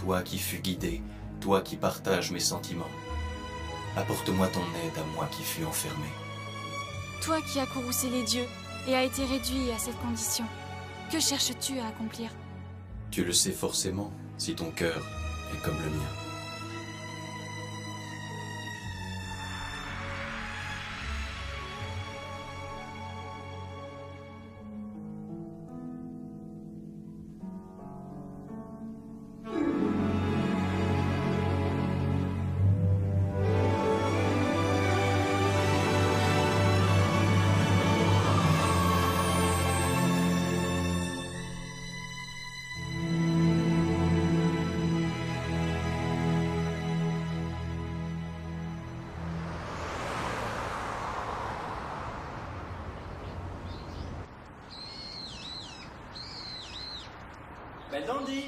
toi qui fus guidé, toi qui partages mes sentiments. Apporte-moi ton aide à moi qui fus enfermé. Toi qui as courroucé les dieux et as été réduit à cette condition, que cherches-tu à accomplir? Tu le sais forcément, si ton cœur est comme le mien. Belldandy!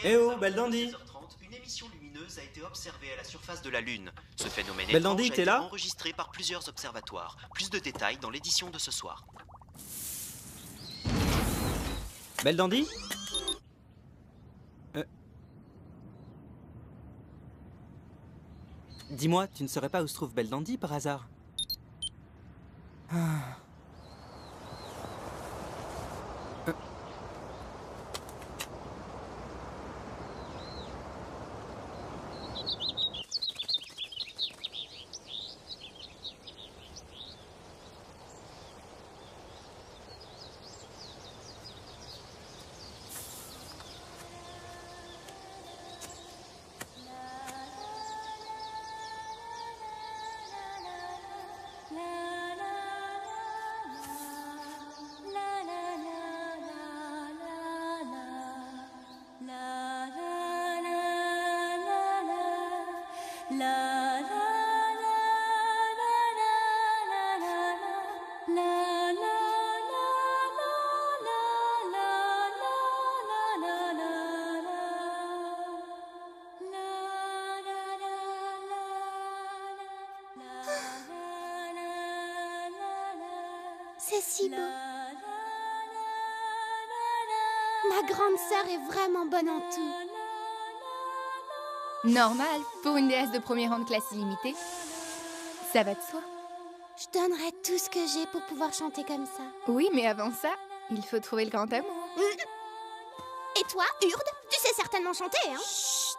Eh oh, Belldandy! 16h30, une émission lumineuse a été observée à la surface de la Lune. Ce phénomène Belldandy, étrange a t'es été là? enregistré par plusieurs observatoires. Plus de détails dans l'édition de ce soir. Belldandy? Dis-moi, tu ne saurais pas où se trouve Belldandy par hasard? C'est si beau. Ma grande sœur est vraiment bonne en tout. Normal, pour une déesse de premier rang de classe illimitée. Ça va de soi. Je donnerais tout ce que j'ai pour pouvoir chanter comme ça. Oui, mais avant ça, il faut trouver le grand amour. Et toi, Urde, tu sais certainement chanter, hein? Chut.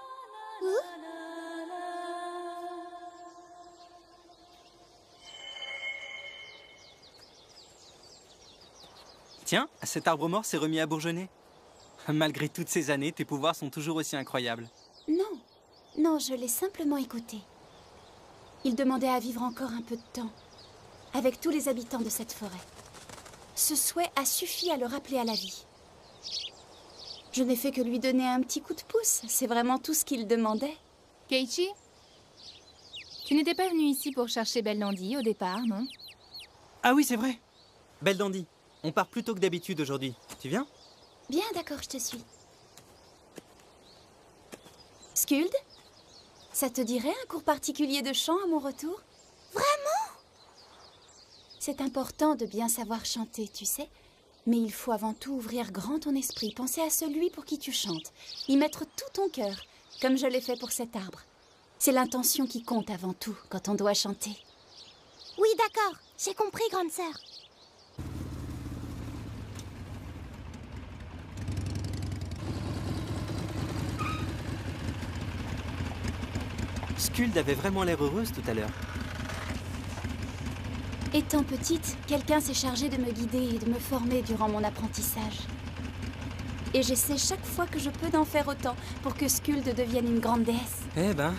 Tiens, cet arbre mort s'est remis à bourgeonner. Malgré toutes ces années, tes pouvoirs sont toujours aussi incroyables. Non, non, je l'ai simplement écouté. Il demandait à vivre encore un peu de temps, avec tous les habitants de cette forêt. Ce souhait a suffi à le rappeler à la vie. Je n'ai fait que lui donner un petit coup de pouce, c'est vraiment tout ce qu'il demandait. Keiichi, tu n'étais pas venu ici pour chercher Belldandy au départ, non? Ah oui, c'est vrai. Belldandy, on part plus tôt que d'habitude aujourd'hui. Tu viens? Bien, d'accord, je te suis. Skuld, ça te dirait un cours particulier de chant à mon retour? Vraiment? C'est important de bien savoir chanter, tu sais. Mais il faut avant tout ouvrir grand ton esprit, penser à celui pour qui tu chantes, y mettre tout ton cœur, comme je l'ai fait pour cet arbre. C'est l'intention qui compte avant tout quand on doit chanter. Oui, d'accord, j'ai compris, grande sœur. Skuld avait vraiment l'air heureuse tout à l'heure. Étant petite, quelqu'un s'est chargé de me guider et de me former durant mon apprentissage. Et j'essaie chaque fois que je peux d'en faire autant pour que Skuld devienne une grande déesse. Eh ben,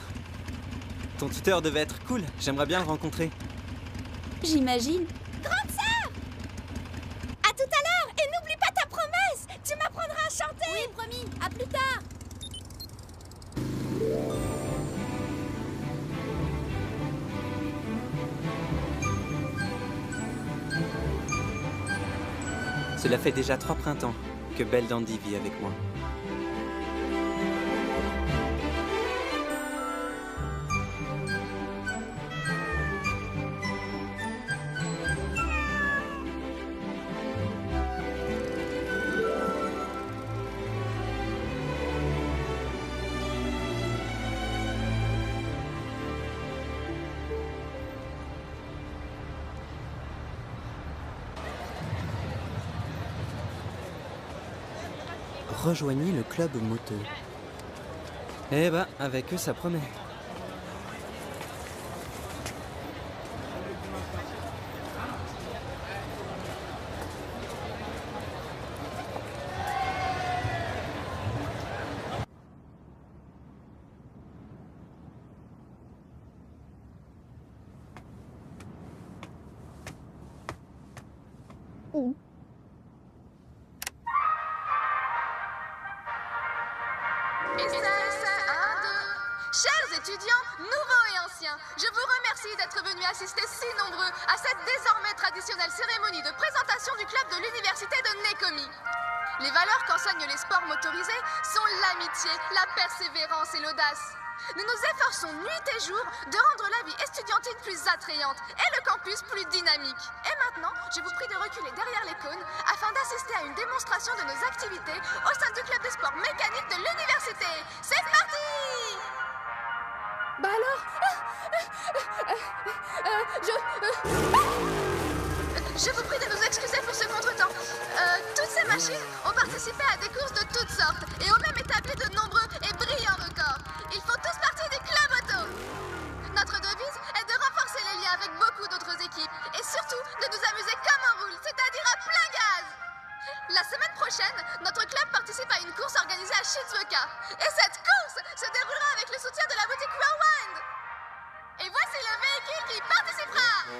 ton tuteur devait être cool. J'aimerais bien le rencontrer. J'imagine. Grande sœur! À tout à l'heure! Et n'oublie pas ta promesse! Tu m'apprendras à chanter! Oui, promis! À plus tard! Cela fait déjà 3 printemps que Belldandy vit avec moi. Rejoignez le club moto. Eh ben, avec eux, ça promet. Chers étudiants, nouveaux et anciens, je vous remercie d'être venus assister si nombreux à cette désormais traditionnelle cérémonie de présentation du club de l'université de Nekomi. Les valeurs qu'enseignent les sports motorisés sont l'amitié, la persévérance et l'audace. Nous nous efforçons nuit et jour de rendre la vie estudiantine plus attrayante et le campus plus dynamique. Et maintenant, je vous prie de reculer derrière les cônes afin d'assister à une démonstration de nos activités au sein du club des sports mécaniques de l'université. C'est parti! Bah alors Je vous prie de nous excuser pour ce contretemps. Toutes ces machines ont participé à des courses de toutes sortes et ont même établi de nombreux et brillants records. Ils font tous partie du club auto. Notre devise est de renforcer les liens avec beaucoup d'autres équipes et surtout de nous amuser comme on roule, c'est-à-dire à plein gaz. La semaine prochaine, notre club participe à une course organisée à Shizuoka. Et cette course se déroulera avec le soutien de la boutique Whirlwind. Et voici le véhicule qui participera.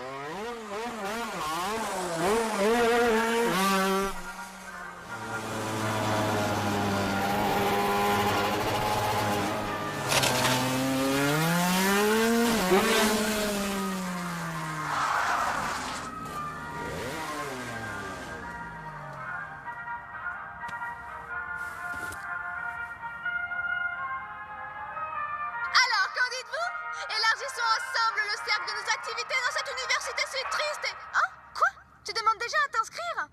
Alors, qu'en dites-vous? Élargissons ensemble le cercle de nos activités dans cette université si triste et... Hein? Quoi? Tu demandes déjà à t'inscrire?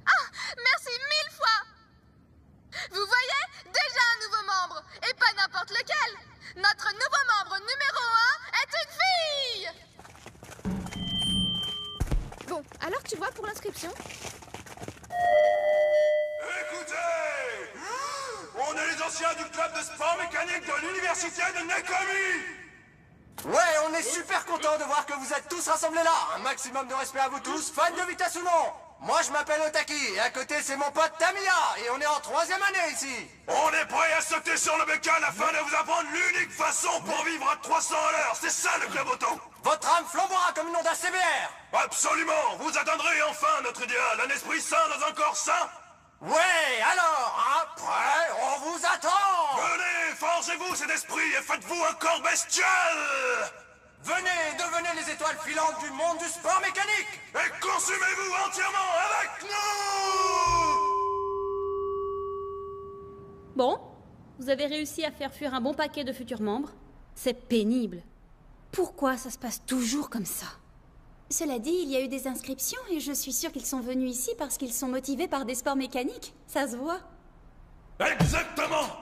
Ah! Merci 1000 fois! Vous voyez? Déjà un nouveau membre! Et pas n'importe lequel! Notre nouveau membre numéro 1 est une fille! Bon, alors tu vois pour l'inscription? Écoutez! On est les anciens du club de sport mécanique de l'université de Nekomi! Ouais, on est super content de voir que vous êtes tous rassemblés là. Un maximum de respect à vous tous, fans de vitesse ou non. Moi, je m'appelle Otaki, et à côté, c'est mon pote Tamiya, et on est en 3e année ici. On est prêt à sauter sur le bécane afin de vous apprendre l'unique façon pour vivre à 300 à l'heure. C'est ça le club auto. Votre âme flambera comme une onde CBR. Absolument. Vous atteindrez enfin notre idéal. Un esprit sain dans un corps sain. Ouais, alors, après, on vous attend. Venez, forgez-vous cet esprit et faites-vous un corps bestial. Venez, devenez les étoiles filantes du monde du sport mécanique. Et consumez-vous entièrement avec nous. Bon, vous avez réussi à faire fuir un bon paquet de futurs membres. C'est pénible. Pourquoi ça se passe toujours comme ça? Cela dit, il y a eu des inscriptions et je suis sûre qu'ils sont venus ici parce qu'ils sont motivés par des sports mécaniques. Ça se voit. Exactement.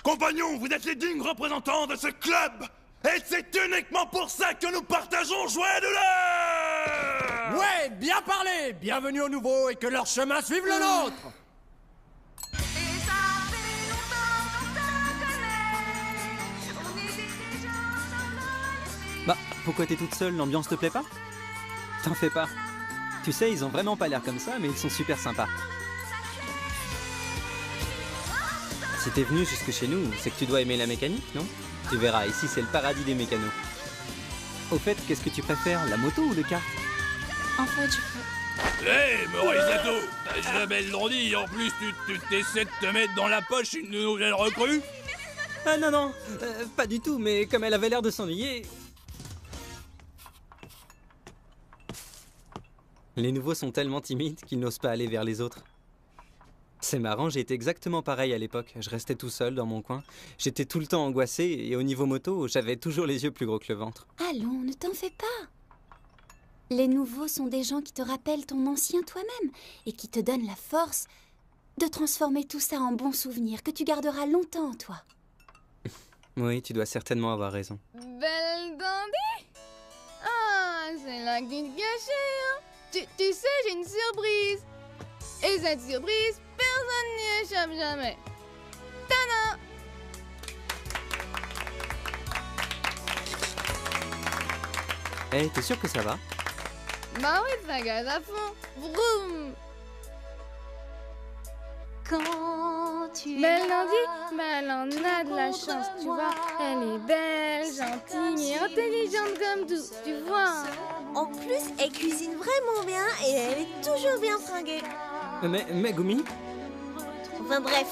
Compagnons, vous êtes les dignes représentants de ce club. Et c'est uniquement pour ça que nous partageons joie de l'heure. Ouais, bien parlé. Bienvenue aux nouveaux et que leur chemin suive le nôtre. Et ça fait longtemps qu'on se connaît. On était déjà ensemble. Bah, pourquoi t'es toute seule? L'ambiance te plaît pas? T'en fais pas. Tu sais, ils ont vraiment pas l'air comme ça, mais ils sont super sympas. Si t'es venu jusque chez nous, c'est que tu dois aimer la mécanique, non? Tu verras, ici c'est le paradis des mécanos. Au fait, qu'est-ce que tu préfères, la moto ou le kart? En fait, je peux... Hé, Morisato, t'as jamais le droit dit, en plus tu t'essaies de te mettre dans la poche une nouvelle recrue? Ah non, non, pas du tout, mais comme elle avait l'air de s'ennuyer... Les nouveaux sont tellement timides qu'ils n'osent pas aller vers les autres. C'est marrant, j'ai été exactement pareil à l'époque. Je restais tout seul dans mon coin. J'étais tout le temps angoissé et au niveau moto, j'avais toujours les yeux plus gros que le ventre. Allons, ne t'en fais pas. Les nouveaux sont des gens qui te rappellent ton ancien toi-même et qui te donnent la force de transformer tout ça en bons souvenirs que tu garderas longtemps en toi. Oui, tu dois certainement avoir raison. Belle Dandy? Ah, c'est là que tu te cachais, hein? Tu sais, j'ai une surprise. Et cette surprise, personne n'y échappe jamais. Tada! Eh, t'es sûr que ça va? Bah oui, ça gaz à fond. Vroom! Quand tu Belle Nandi, bah elle en a de la chance, tu vois. Elle est belle, gentille et intelligente comme tout, tu vois. En plus, elle cuisine vraiment bien et elle est toujours bien fringuée. Mais Gumi? Enfin bref,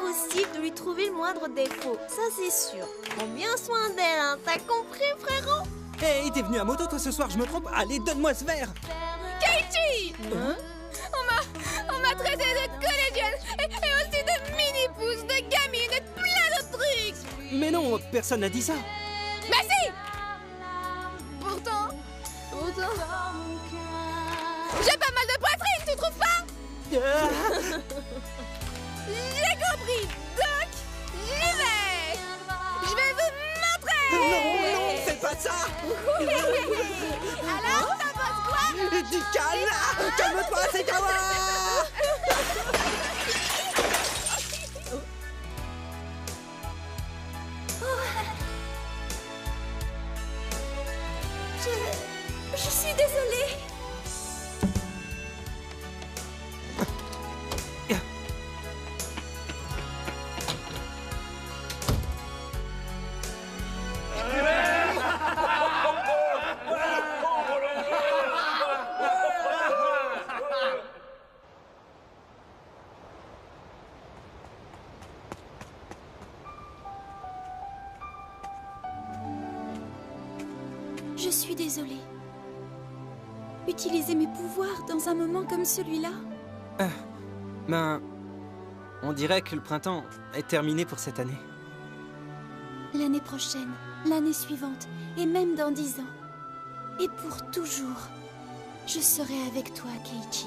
impossible de lui trouver le moindre défaut, ça c'est sûr. Prends bien soin d'elle, hein, t'as compris frérot? Hey, t'es venu à moto toi ce soir, je me trompe? Allez, donne-moi ce verre! Keiichi! On m'a traité de collégienne et aussi de mini-pouce, de gamine et de plein d'autres trucs! Mais non, personne n'a dit ça! Mais si! Pourtant... J'ai pas mal de poitrine, tu trouves pas? J'ai compris, donc j'y vais! Je vais vous montrer! Non, fais pas ça! Alors, t'en penses quoi? Du calme! Calme-toi, c'est Kawa! Je suis désolée. Je suis désolée. Utiliser mes pouvoirs dans un moment comme celui-là? Ben... On dirait que le printemps est terminé pour cette année. L'année prochaine, l'année suivante, et même dans 10 ans. Et pour toujours, je serai avec toi, Keiichi.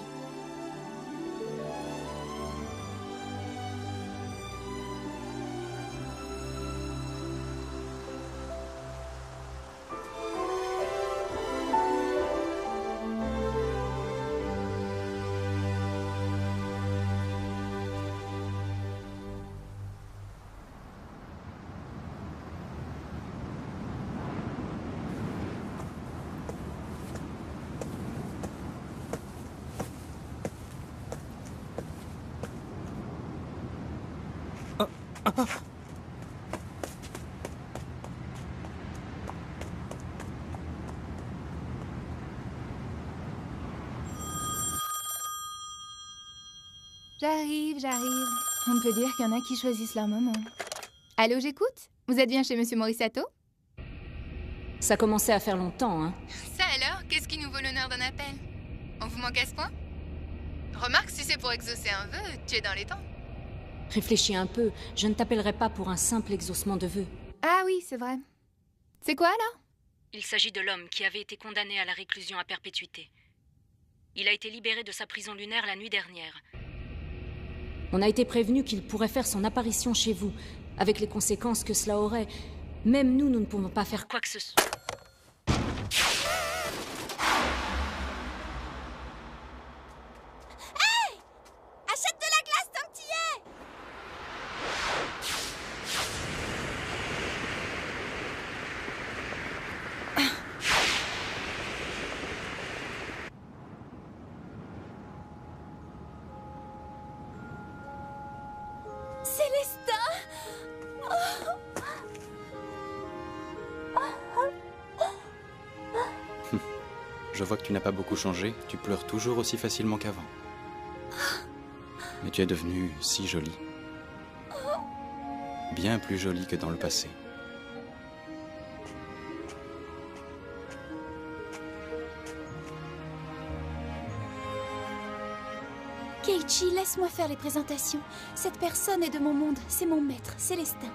J'arrive. On peut dire qu'il y en a qui choisissent leur moment. Allô, j'écoute? Vous êtes bien chez Monsieur Morisato? Ça commençait à faire longtemps, hein. Ça alors? Qu'est-ce qui nous vaut l'honneur d'un appel? On vous manque à ce point? Remarque, si c'est pour exaucer un vœu, tu es dans les temps. Réfléchis un peu, je ne t'appellerai pas pour un simple exaucement de vœu. Ah oui, c'est vrai. C'est quoi alors? Il s'agit de l'homme qui avait été condamné à la réclusion à perpétuité. Il a été libéré de sa prison lunaire la nuit dernière. On a été prévenu qu'il pourrait faire son apparition chez vous, avec les conséquences que cela aurait. Même nous ne pouvons pas faire quoi que ce soit. Hey! Achète de la glace tant que t'y es! Je vois que tu n'as pas beaucoup changé, tu pleures toujours aussi facilement qu'avant. Mais tu es devenue si jolie. Bien plus jolie que dans le passé. Keiichi, laisse-moi faire les présentations. Cette personne est de mon monde, c'est mon maître, Célestin.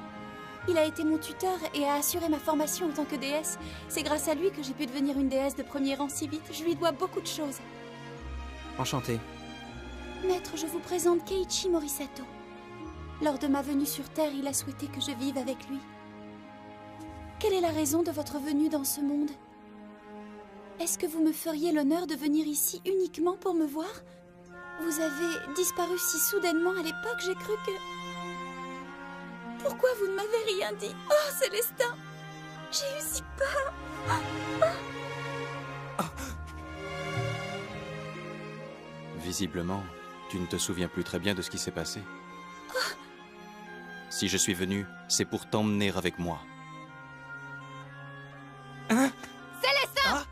Il a été mon tuteur et a assuré ma formation en tant que déesse. C'est grâce à lui que j'ai pu devenir une déesse de premier rang si vite. Je lui dois beaucoup de choses. Enchanté. Maître, je vous présente Keiichi Morisato. Lors de ma venue sur Terre, il a souhaité que je vive avec lui. Quelle est la raison de votre venue dans ce monde? Est-ce que vous me feriez l'honneur de venir ici uniquement pour me voir? Vous avez disparu si soudainement à l'époque, j'ai cru que... Pourquoi vous ne m'avez rien dit? Oh, Célestin! J'ai eu si peur! Visiblement, tu ne te souviens plus très bien de ce qui s'est passé. Si je suis venu, c'est pour t'emmener avec moi. Hein? Célestin!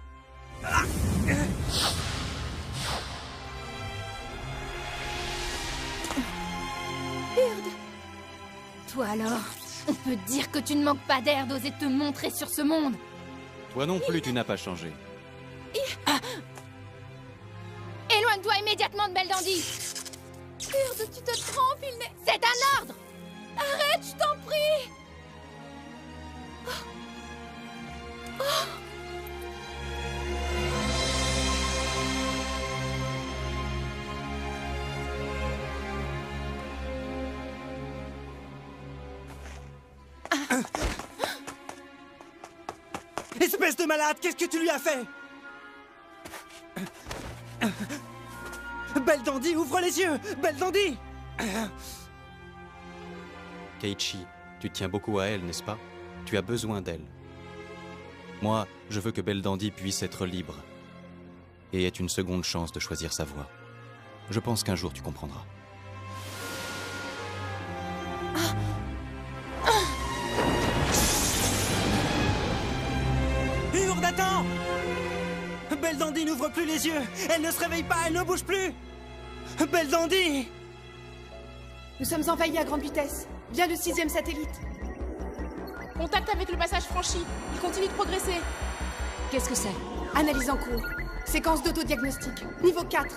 Urde! Toi alors, on peut dire que tu ne manques pas d'air d'oser te montrer sur ce monde. Toi non plus, tu n'as pas changé. Éloigne-toi immédiatement de Belldandy. Urde, tu te trompes, il n'est... C'est un ordre! Arrête, je t'en prie! Espèce de malade, qu'est-ce que tu lui as fait? Belldandy, ouvre les yeux! Belldandy! Keiichi, tu tiens beaucoup à elle, n'est-ce pas? Tu as besoin d'elle. Moi, je veux que Belldandy puisse être libre et ait une seconde chance de choisir sa voie. Je pense qu'un jour tu comprendras. Urde, attends! Belldandy n'ouvre plus les yeux! Elle ne se réveille pas, elle ne bouge plus! Belldandy! Nous sommes envahis à grande vitesse. Vient le 6e satellite. Contact avec le passage franchi. Il continue de progresser. Qu'est-ce que c'est? Analyse en cours. Séquence d'autodiagnostic. Niveau 4.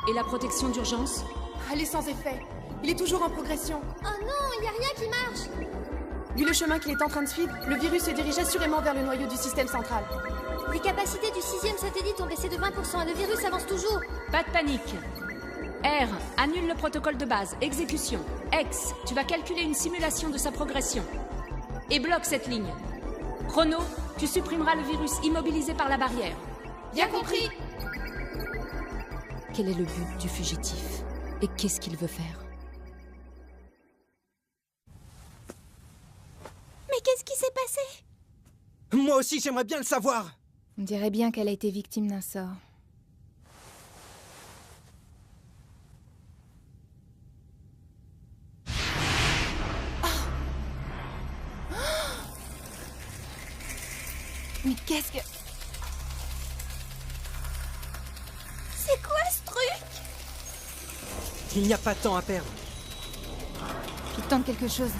Et la protection d'urgence? Elle est sans effet. Il est toujours en progression. Oh non, y a rien qui marche. Vu le chemin qu'il est en train de suivre, le virus se dirige assurément vers le noyau du système central. Les capacités du 6e satellite ont baissé de 20% et le virus avance toujours. Pas de panique. R, annule le protocole de base. Exécution. X, tu vas calculer une simulation de sa progression. Et bloque cette ligne. Chrono, tu supprimeras le virus immobilisé par la barrière. Bien compris. Quel est le but du fugitif? Et qu'est-ce qu'il veut faire? Mais qu'est-ce qui s'est passé? Moi aussi, j'aimerais bien le savoir. On dirait bien qu'elle a été victime d'un sort. Mais qu'est-ce que... C'est quoi ce truc? Il n'y a pas de temps à perdre. Il tente quelque chose.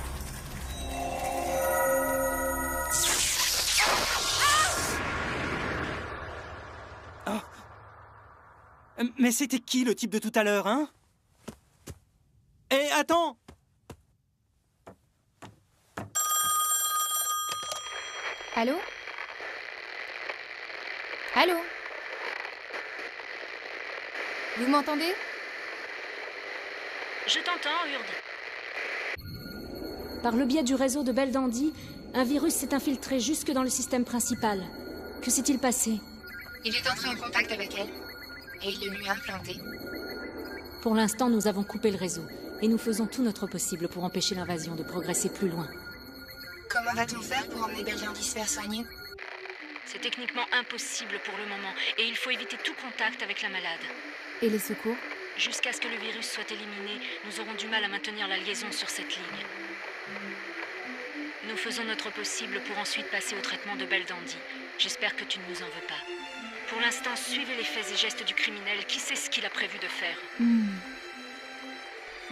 Mais c'était qui le type de tout à l'heure, hein? Eh, attends! Allô? Allô? Vous m'entendez? Je t'entends, Urde. Par le biais du réseau de Belldandy, un virus s'est infiltré jusque dans le système principal. Que s'est-il passé? Il est entré en contact avec elle et il le lui a implanté. Pour l'instant, nous avons coupé le réseau et nous faisons tout notre possible pour empêcher l'invasion de progresser plus loin. Comment va-t-on faire pour emmener Belldandy se faire soigner? C'est techniquement impossible pour le moment et il faut éviter tout contact avec la malade. Et les secours? Jusqu'à ce que le virus soit éliminé, nous aurons du mal à maintenir la liaison sur cette ligne. Nous faisons notre possible pour ensuite passer au traitement de Belldandy. J'espère que tu ne nous en veux pas. Pour l'instant, suivez les faits et gestes du criminel. Qui sait ce qu'il a prévu de faire?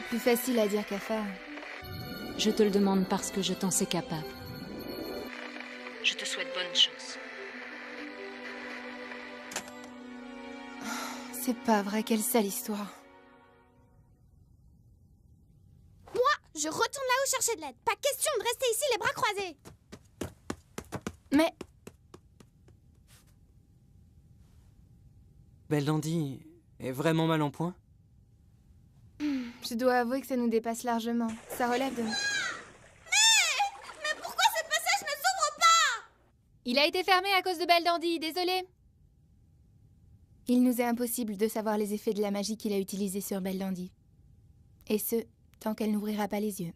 Plus facile à dire qu'à faire. Je te le demande parce que je t'en sais capable. Je te souhaite bonne chance. C'est pas vrai, quelle sale histoire. Moi, je retourne là-haut chercher de l'aide. Pas question de rester ici les bras croisés. Mais... Belldandy est vraiment mal en point? Je dois avouer que ça nous dépasse largement. Ça relève de... Mais pourquoi ce passage ne s'ouvre pas? Il a été fermé à cause de Belldandy, désolé. Il nous est impossible de savoir les effets de la magie qu'il a utilisée sur Belldandy. Et ce, tant qu'elle n'ouvrira pas les yeux.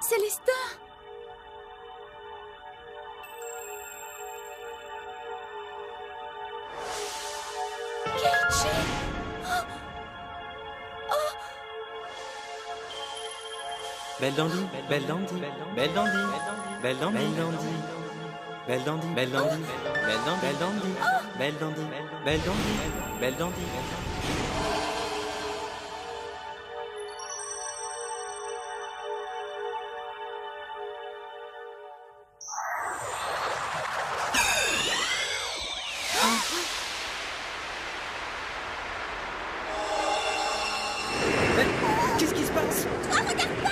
Célestin! Keiichi! Oh! Oh! Belldandy, Belldandy, Belldandy, Belldandy, Belldandy, Belldandy, Belldandy, Belldandy, Belldandy, Belldandy, Belldandy. Qu'est-ce qui se passe? Toi, regarde pas!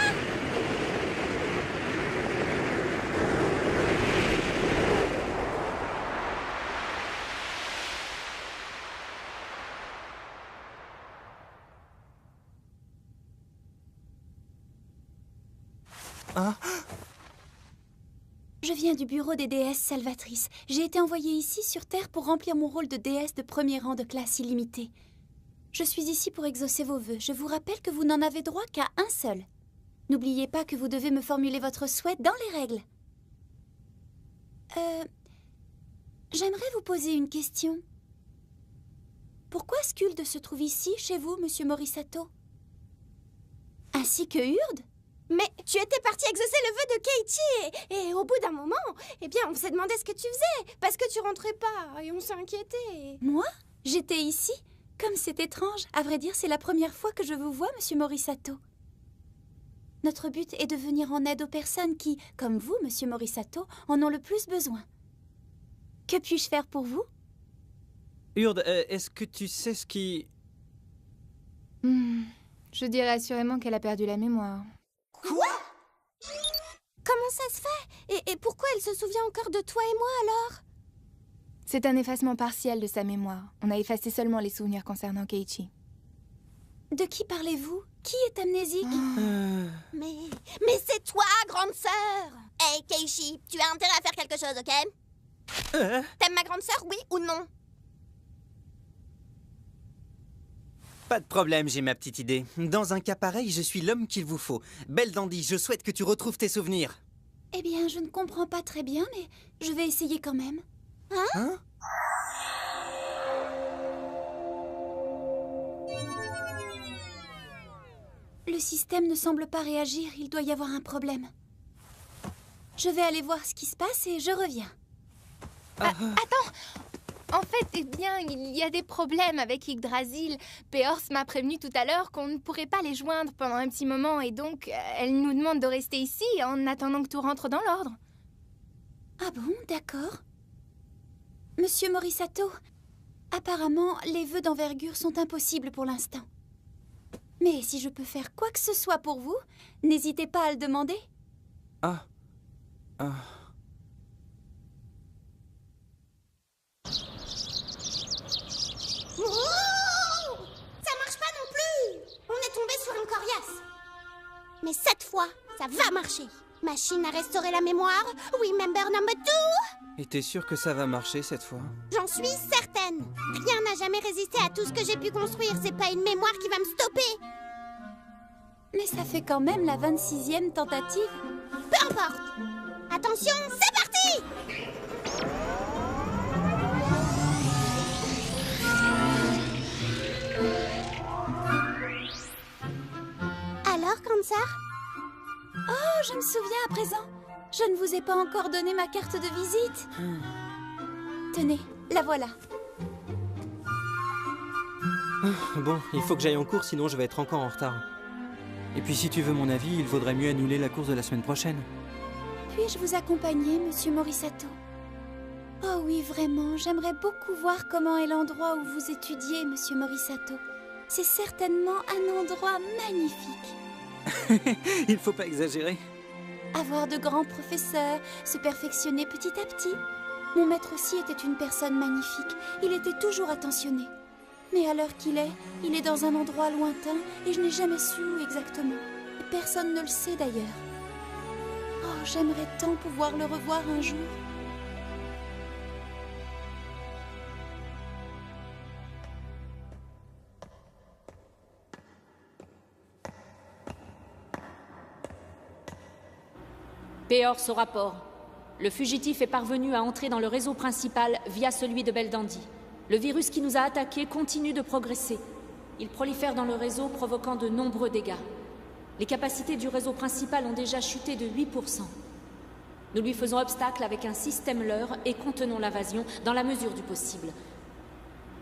Je viens du bureau des déesses salvatrices. J'ai été envoyée ici sur Terre pour remplir mon rôle de déesse de premier rang de classe illimitée. Je suis ici pour exaucer vos vœux. Je vous rappelle que vous n'en avez droit qu'à un seul. N'oubliez pas que vous devez me formuler votre souhait dans les règles. J'aimerais vous poser une question. Pourquoi Skuld se trouve ici, chez vous, Monsieur Morisato? Ainsi que Urd? Mais tu étais parti exaucer le vœu de Keiichi et au bout d'un moment, eh bien, on s'est demandé ce que tu faisais parce que tu rentrais pas et on s'est inquiété. Moi? J'étais ici? Comme c'est étrange. À vrai dire, c'est la première fois que je vous vois, Monsieur Morisato. Notre but est de venir en aide aux personnes qui, comme vous, Monsieur Morisato, en ont le plus besoin. Que puis-je faire pour vous? Urd, est-ce que tu sais ce qui... Je dirais assurément qu'elle a perdu la mémoire. Quoi? Comment ça se fait? Et pourquoi elle se souvient encore de toi et moi alors? C'est un effacement partiel de sa mémoire. On a effacé seulement les souvenirs concernant Keiichi. De qui parlez-vous? Qui est amnésique? Mais c'est toi, grande sœur! Hey, Keiichi, tu as intérêt à faire quelque chose, ok? T'aimes ma grande sœur, oui ou non? Pas de problème, j'ai ma petite idée. Dans un cas pareil, je suis l'homme qu'il vous faut. Belldandy, je souhaite que tu retrouves tes souvenirs. Eh bien, je ne comprends pas très bien, mais je vais essayer quand même. Hein? Le système ne semble pas réagir, il doit y avoir un problème. Je vais aller voir ce qui se passe et je reviens. Attends! En fait, eh bien, il y a des problèmes avec Yggdrasil. Péors m'a prévenu tout à l'heure qu'on ne pourrait pas les joindre pendant un petit moment et donc elle nous demande de rester ici en attendant que tout rentre dans l'ordre. Ah bon, d'accord. Monsieur Morisato, apparemment, les vœux d'envergure sont impossibles pour l'instant. Mais si je peux faire quoi que ce soit pour vous, n'hésitez pas à le demander. Ça marche pas non plus! On est tombé sur un coriace. Mais cette fois, ça va marcher. Machine à restaurer la mémoire. Remember number 2. Et t'es sûr que ça va marcher cette fois? J'en suis certaine. Rien n'a jamais résisté à tout ce que j'ai pu construire. C'est pas une mémoire qui va me stopper. Mais ça fait quand même la 26e tentative. Peu importe. Attention, c'est parti! Alors, grande sœur? Oh, je me souviens à présent. Je ne vous ai pas encore donné ma carte de visite. Tenez, la voilà. Bon, il faut que j'aille en cours, sinon je vais être encore en retard. Et puis si tu veux mon avis, il vaudrait mieux annuler la course de la semaine prochaine. Puis-je vous accompagner, Monsieur Morisato? Oh oui, vraiment, j'aimerais beaucoup voir comment est l'endroit où vous étudiez, Monsieur Morisato. C'est certainement un endroit magnifique. Il faut pas exagérer. Avoir de grands professeurs, se perfectionner petit à petit. Mon maître aussi était une personne magnifique. Il était toujours attentionné. Mais à l'heure qu'il est, il est dans un endroit lointain et je n'ai jamais su où exactement. Et personne ne le sait d'ailleurs. Oh, j'aimerais tant pouvoir le revoir un jour. Péors au rapport. Le fugitif est parvenu à entrer dans le réseau principal via celui de Belldandy. Le virus qui nous a attaqués continue de progresser. Il prolifère dans le réseau, provoquant de nombreux dégâts. Les capacités du réseau principal ont déjà chuté de 8%. Nous lui faisons obstacle avec un système leurre et contenons l'invasion dans la mesure du possible.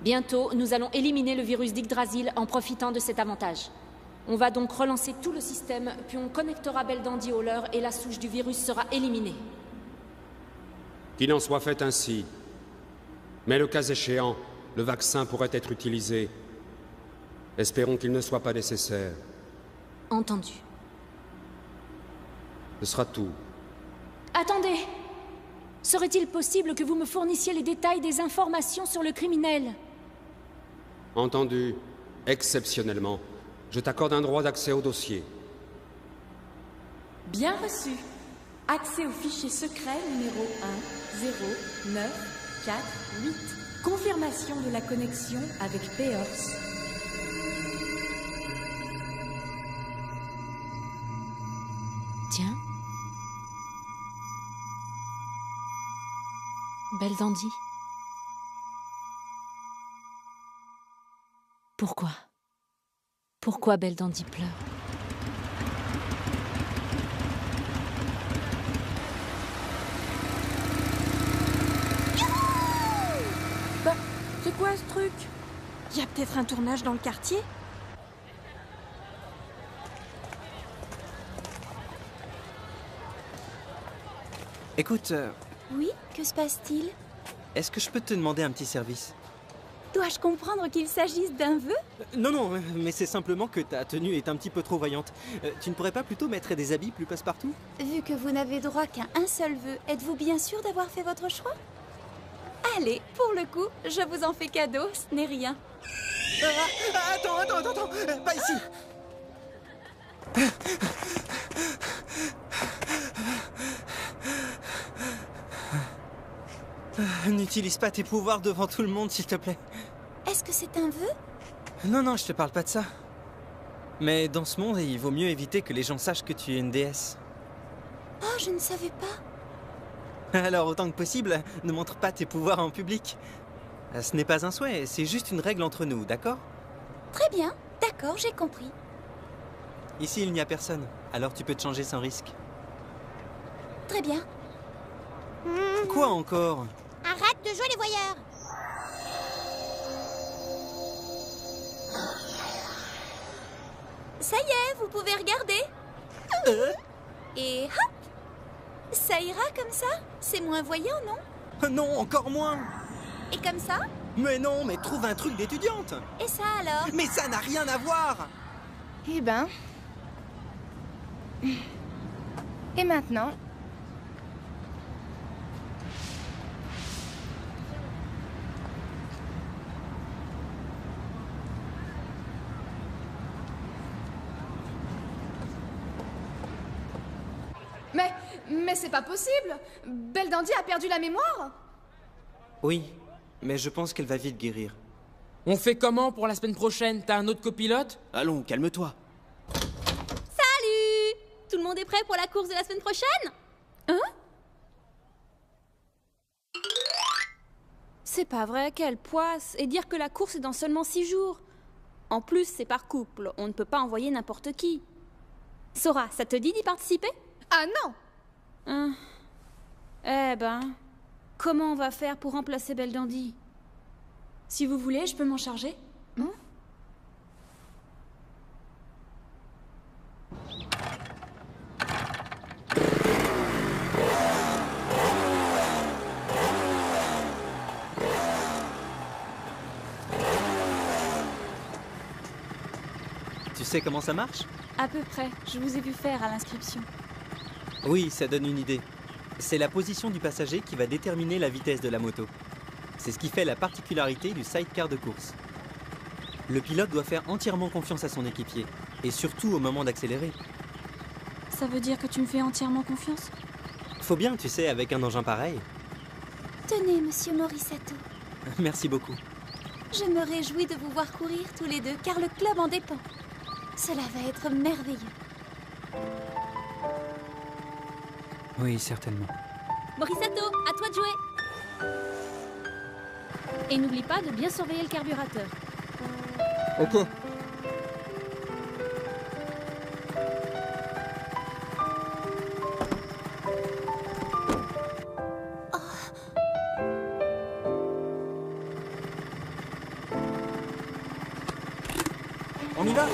Bientôt, nous allons éliminer le virus d'Yggdrasil en profitant de cet avantage. On va donc relancer tout le système, puis on connectera Belldandy au leur et la souche du virus sera éliminée. Qu'il en soit fait ainsi. Mais le cas échéant, le vaccin pourrait être utilisé. Espérons qu'il ne soit pas nécessaire. Entendu. Ce sera tout. Attendez! Serait-il possible que vous me fournissiez les détails des informations sur le criminel? Entendu. Exceptionnellement, je t'accorde un droit d'accès au dossier. Bien reçu. Accès au fichier secret numéro 10948. Confirmation de la connexion avec Péors. Tiens. Belldandy. Pourquoi? Pourquoi Belldandy pleure? Bah, c'est quoi ce truc? Y a peut-être un tournage dans le quartier? Écoute, Oui, que se passe-t-il? est-ce que je peux te demander un petit service? Dois-je comprendre qu'il s'agisse d'un vœu? Non, non, mais c'est simplement que ta tenue est un petit peu trop voyante. Tu ne pourrais pas plutôt mettre des habits plus passe-partout? Vu que vous n'avez droit qu'à un seul vœu, êtes-vous bien sûr d'avoir fait votre choix? Allez, pour le coup, je vous en fais cadeau, ce n'est rien. Attends, pas ici. N'utilise pas tes pouvoirs devant tout le monde, s'il te plaît. Est-ce que c'est un vœu? Non, non, je te parle pas de ça. Mais dans ce monde, il vaut mieux éviter que les gens sachent que tu es une déesse. Oh, je ne savais pas. Alors, autant que possible, ne montre pas tes pouvoirs en public. Ce n'est pas un souhait, c'est juste une règle entre nous, d'accord? Très bien, d'accord, j'ai compris. Ici, il n'y a personne, alors tu peux te changer sans risque. Très bien. Quoi encore? Arrête de jouer les voyeurs. Ça y est, vous pouvez regarder. Et hop! Ça ira comme ça? C'est moins voyant, non? Non, encore moins! Et comme ça? Mais non, mais trouve un truc d'étudiante! Et ça alors? Mais ça n'a rien à voir! Eh ben... Et maintenant? Mais c'est pas possible! Belldandy a perdu la mémoire? Oui, mais je pense qu'elle va vite guérir. On fait comment pour la semaine prochaine? T'as un autre copilote? Allons, calme-toi. Salut! Tout le monde est prêt pour la course de la semaine prochaine? Hein? C'est pas vrai, quelle poisse! Et dire que la course est dans seulement 6 jours. En plus, c'est par couple, on ne peut pas envoyer n'importe qui. Sora, ça te dit d'y participer? Ah non! Eh ben, comment on va faire pour remplacer Belldandy? Si vous voulez, je peux m'en charger. Tu sais comment ça marche? À peu près, je vous ai vu faire à l'inscription. Oui, ça donne une idée. C'est la position du passager qui va déterminer la vitesse de la moto. C'est ce qui fait la particularité du sidecar de course. Le pilote doit faire entièrement confiance à son équipier, et surtout au moment d'accélérer. Ça veut dire que tu me fais entièrement confiance? Faut bien, tu sais, avec un engin pareil. Tenez, monsieur Morisato. Merci beaucoup. Je me réjouis de vous voir courir tous les deux, car le club en dépend. Cela va être merveilleux. Oui, certainement. Morisato, à toi de jouer. Et n'oublie pas de bien surveiller le carburateur. Ok. On y va?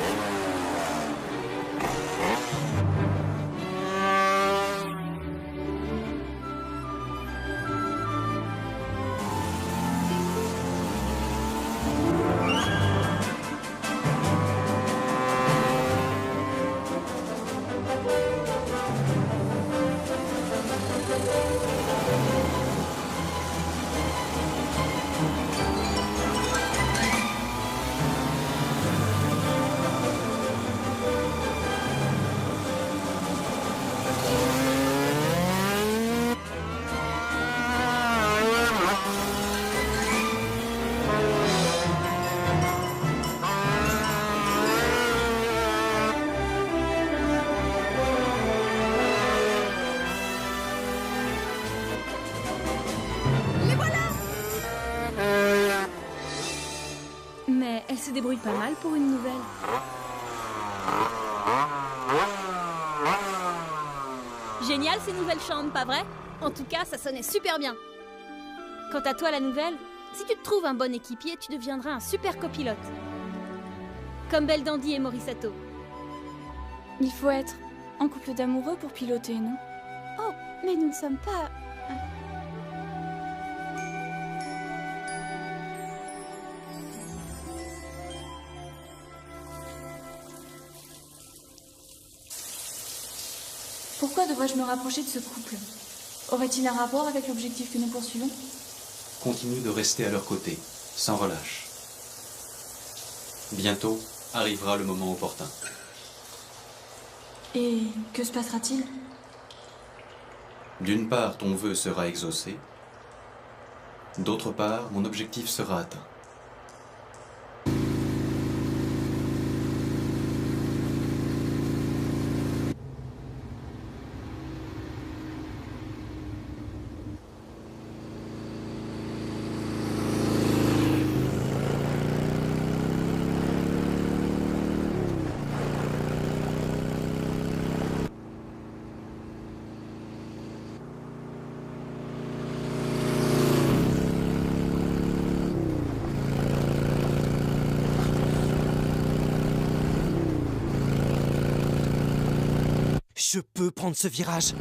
Mais elle se débrouille pas mal pour une nouvelle. Génial ces nouvelles chambres, pas vrai? En tout cas, ça sonnait super bien. Quant à toi, la nouvelle, si tu te trouves un bon équipier, tu deviendras un super copilote. Comme Belle Dandy et Morisato. Il faut être en couple d'amoureux pour piloter, non? Oh, mais nous ne sommes pas... Pourquoi devrais-je me rapprocher de ce couple? Aurait-il un rapport avec l'objectif que nous poursuivons? Continue de rester à leur côté, sans relâche. Bientôt arrivera le moment opportun. Et que se passera-t-il? D'une part, ton vœu sera exaucé. D'autre part, mon objectif sera atteint. Je peux prendre ce virage.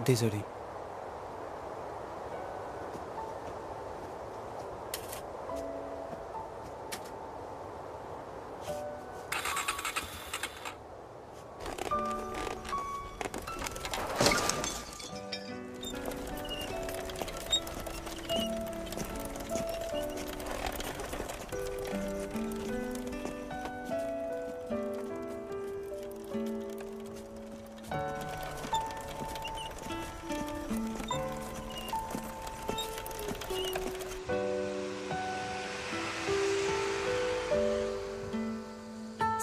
Désolé.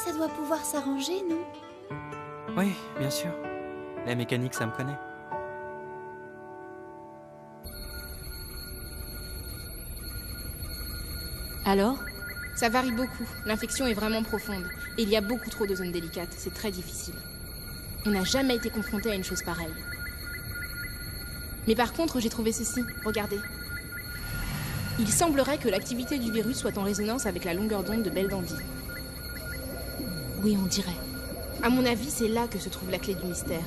Ça doit pouvoir s'arranger, non? Oui, bien sûr. La mécanique, ça me connaît. Alors? Ça varie beaucoup. L'infection est vraiment profonde. Et il y a beaucoup trop de zones délicates. C'est très difficile. On n'a jamais été confronté à une chose pareille. Mais par contre, j'ai trouvé ceci. Regardez. Il semblerait que l'activité du virus soit en résonance avec la longueur d'onde de Belle Dandy. Oui, on dirait. À mon avis, c'est là que se trouve la clé du mystère.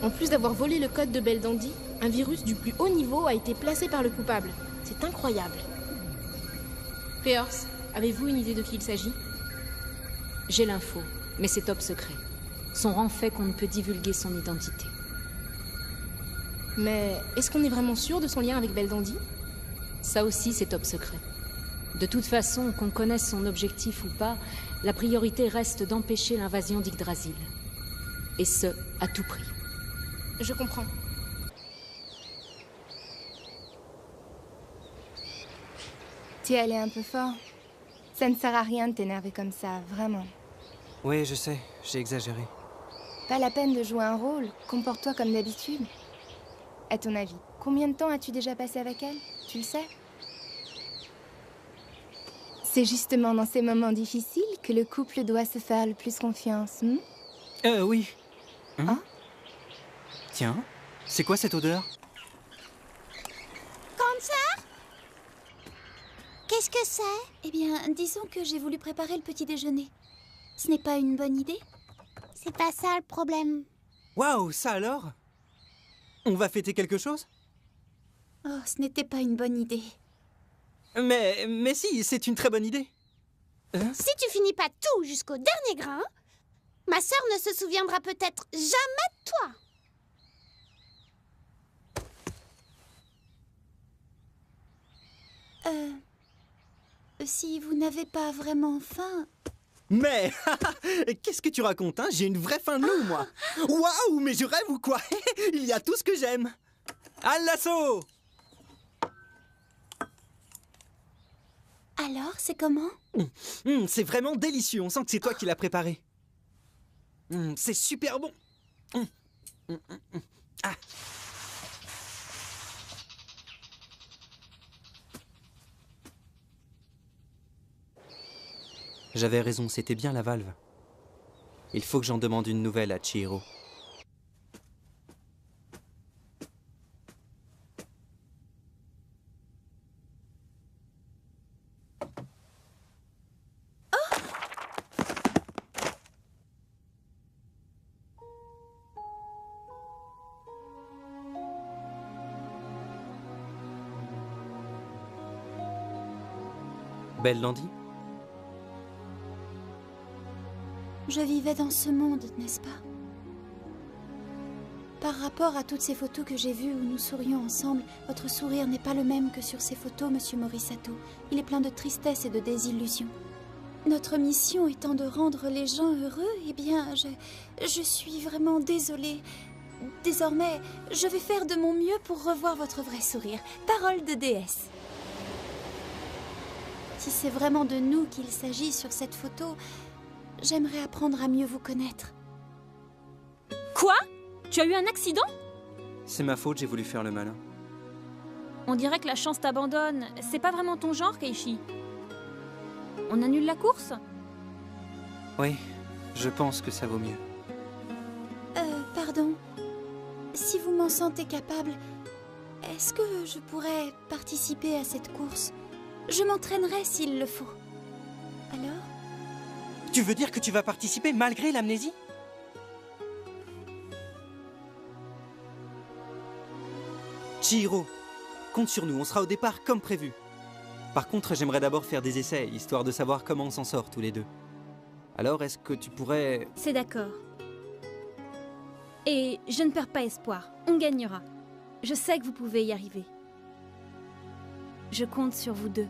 En plus d'avoir volé le code de Belldandy, un virus du plus haut niveau a été placé par le coupable. C'est incroyable. Peors, avez-vous une idée de qui il s'agit? J'ai l'info, mais c'est top secret. Son rang fait qu'on ne peut divulguer son identité. Mais est-ce qu'on est vraiment sûr de son lien avec Belldandy? Ça aussi, c'est top secret. De toute façon, qu'on connaisse son objectif ou pas, la priorité reste d'empêcher l'invasion d'Yggdrasil. Et ce, à tout prix. Je comprends. Tu es allé un peu fort. Ça ne sert à rien de t'énerver comme ça, vraiment. Oui, je sais, j'ai exagéré. Pas la peine de jouer un rôle, comporte-toi comme d'habitude. À ton avis, combien de temps as-tu déjà passé avec elle? Tu le sais? C'est justement dans ces moments difficiles que le couple doit se faire le plus confiance, Oui. Ah? Tiens, c'est quoi cette odeur? Cancer? Qu'est-ce que c'est? Eh bien, disons que j'ai voulu préparer le petit déjeuner. Ce n'est pas une bonne idée? C'est pas ça le problème. Waouh, ça alors? On va fêter quelque chose? Oh, ce n'était pas une bonne idée. Mais si, c'est une très bonne idée. Si tu finis pas tout jusqu'au dernier grain, ma sœur ne se souviendra peut-être jamais de toi. Si vous n'avez pas vraiment faim... Mais qu'est-ce que tu racontes, hein? J'ai une vraie faim de loup, moi. Waouh, mais je rêve ou quoi? Il y a tout ce que j'aime. À l'assaut! Alors, c'est comment? C'est vraiment délicieux, on sent que c'est toi qui l'as préparé. C'est super bon. Ah. J'avais raison, c'était bien la valve. Il faut que j'en demande une nouvelle à Chihiro. Belldandy? Je vivais dans ce monde, n'est-ce pas? Par rapport à toutes ces photos que j'ai vues où nous sourions ensemble, votre sourire n'est pas le même que sur ces photos, Monsieur Morisato. Il est plein de tristesse et de désillusion. Notre mission étant de rendre les gens heureux, eh bien, je suis vraiment désolée. Désormais, je vais faire de mon mieux pour revoir votre vrai sourire. Parole de déesse. Si c'est vraiment de nous qu'il s'agit sur cette photo, j'aimerais apprendre à mieux vous connaître. Quoi? Tu as eu un accident? C'est ma faute, j'ai voulu faire le malin. On dirait que la chance t'abandonne. C'est pas vraiment ton genre, Keiichi. On annule la course? Oui, je pense que ça vaut mieux. Pardon. Si vous m'en sentez capable, est-ce que je pourrais participer à cette course? Je m'entraînerai s'il le faut. Alors? Tu veux dire que tu vas participer malgré l'amnésie? Chihiro, compte sur nous, on sera au départ comme prévu. Par contre, j'aimerais d'abord faire des essais, histoire de savoir comment on s'en sort tous les deux. Alors, est-ce que tu pourrais... C'est d'accord. Et je ne perds pas espoir, on gagnera. Je sais que vous pouvez y arriver. Je compte sur vous deux.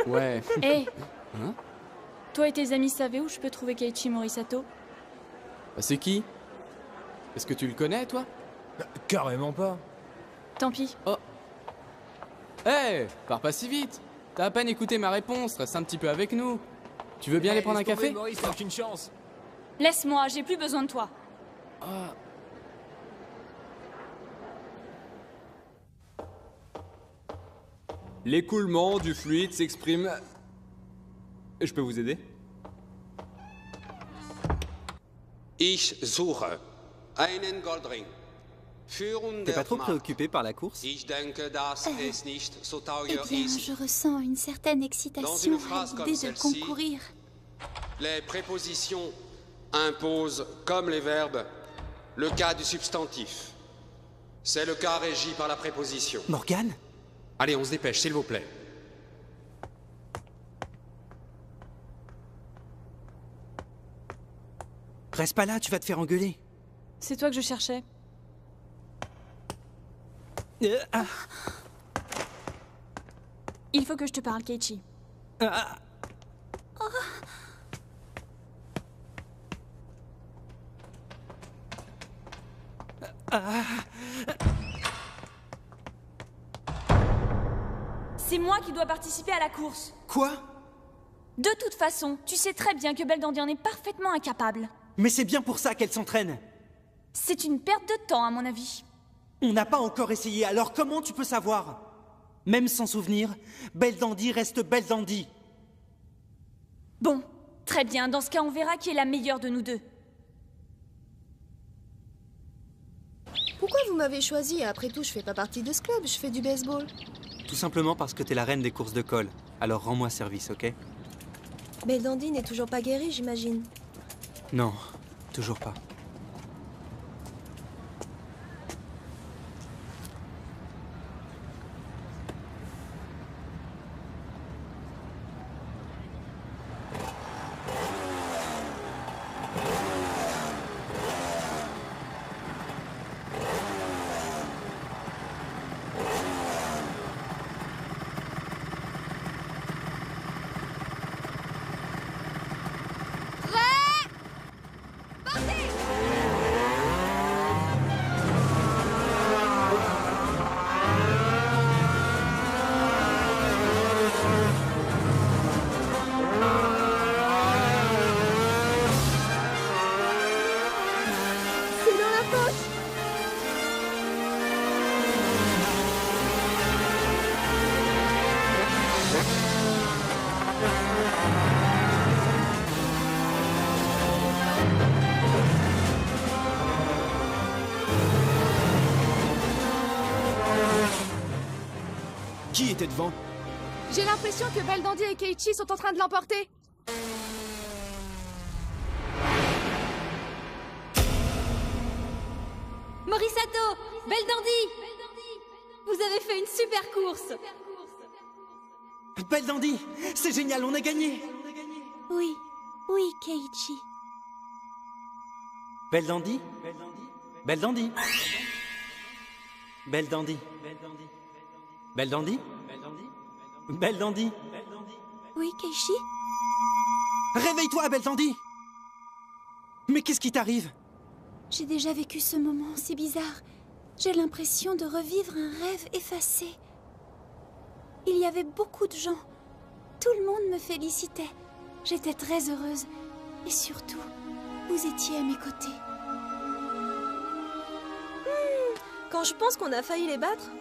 Ouais. Hé Hein? Toi et tes amis savez où je peux trouver Keiichi Morisato? Bah, c'est qui? Est-ce que tu le connais, toi? Carrément pas. Tant pis. Oh. Hé, pars pas si vite. T'as à peine écouté ma réponse, reste un petit peu avec nous. Tu veux bien aller prendre un café? Maurice, t'as aucune chance. Laisse-moi, j'ai plus besoin de toi. Ah. L'écoulement du fluide s'exprime... Je peux vous aider? Ich suche einen Goldring. T'es pas trop préoccupé par la course? Eh bien, je ressens une certaine excitation à l'idée de concourir. Les prépositions imposent, comme les verbes, le cas du substantif. C'est le cas régi par la préposition. Morgane? Allez, on se dépêche, s'il vous plaît. Reste pas là, tu vas te faire engueuler. C'est toi que je cherchais. Il faut que je te parle, Keiichi. C'est moi qui dois participer à la course. Quoi? De toute façon, tu sais très bien que Belldandy en est parfaitement incapable. Mais c'est bien pour ça qu'elle s'entraîne. C'est une perte de temps, à mon avis. On n'a pas encore essayé, alors comment tu peux savoir? Même sans souvenir, Belldandy reste Belldandy. Bon, très bien. Dans ce cas, on verra qui est la meilleure de nous deux. Pourquoi vous m'avez choisi? Après tout, je fais pas partie de ce club, je fais du baseball. Tout simplement parce que t'es la reine des courses de colle. Alors rends-moi service, ok? Belldandy n'est toujours pas guéri, j'imagine. Non, toujours pas. Qui était devant? J'ai l'impression que Belldandy et Keiichi sont en train de l'emporter. Morisato! Belldandy! Vous avez fait une super course! Belldandy! C'est génial, on a gagné! Oui, oui, Keiichi. Belldandy? Belldandy? Belldandy? Belldandy? Belldandy? Oui, Keiichi? Réveille-toi, Belldandy! Mais qu'est-ce qui t'arrive? J'ai déjà vécu ce moment, c'est bizarre. J'ai l'impression de revivre un rêve effacé. Il y avait beaucoup de gens. Tout le monde me félicitait. J'étais très heureuse. Et surtout, vous étiez à mes côtés. Quand je pense qu'on a failli les battre,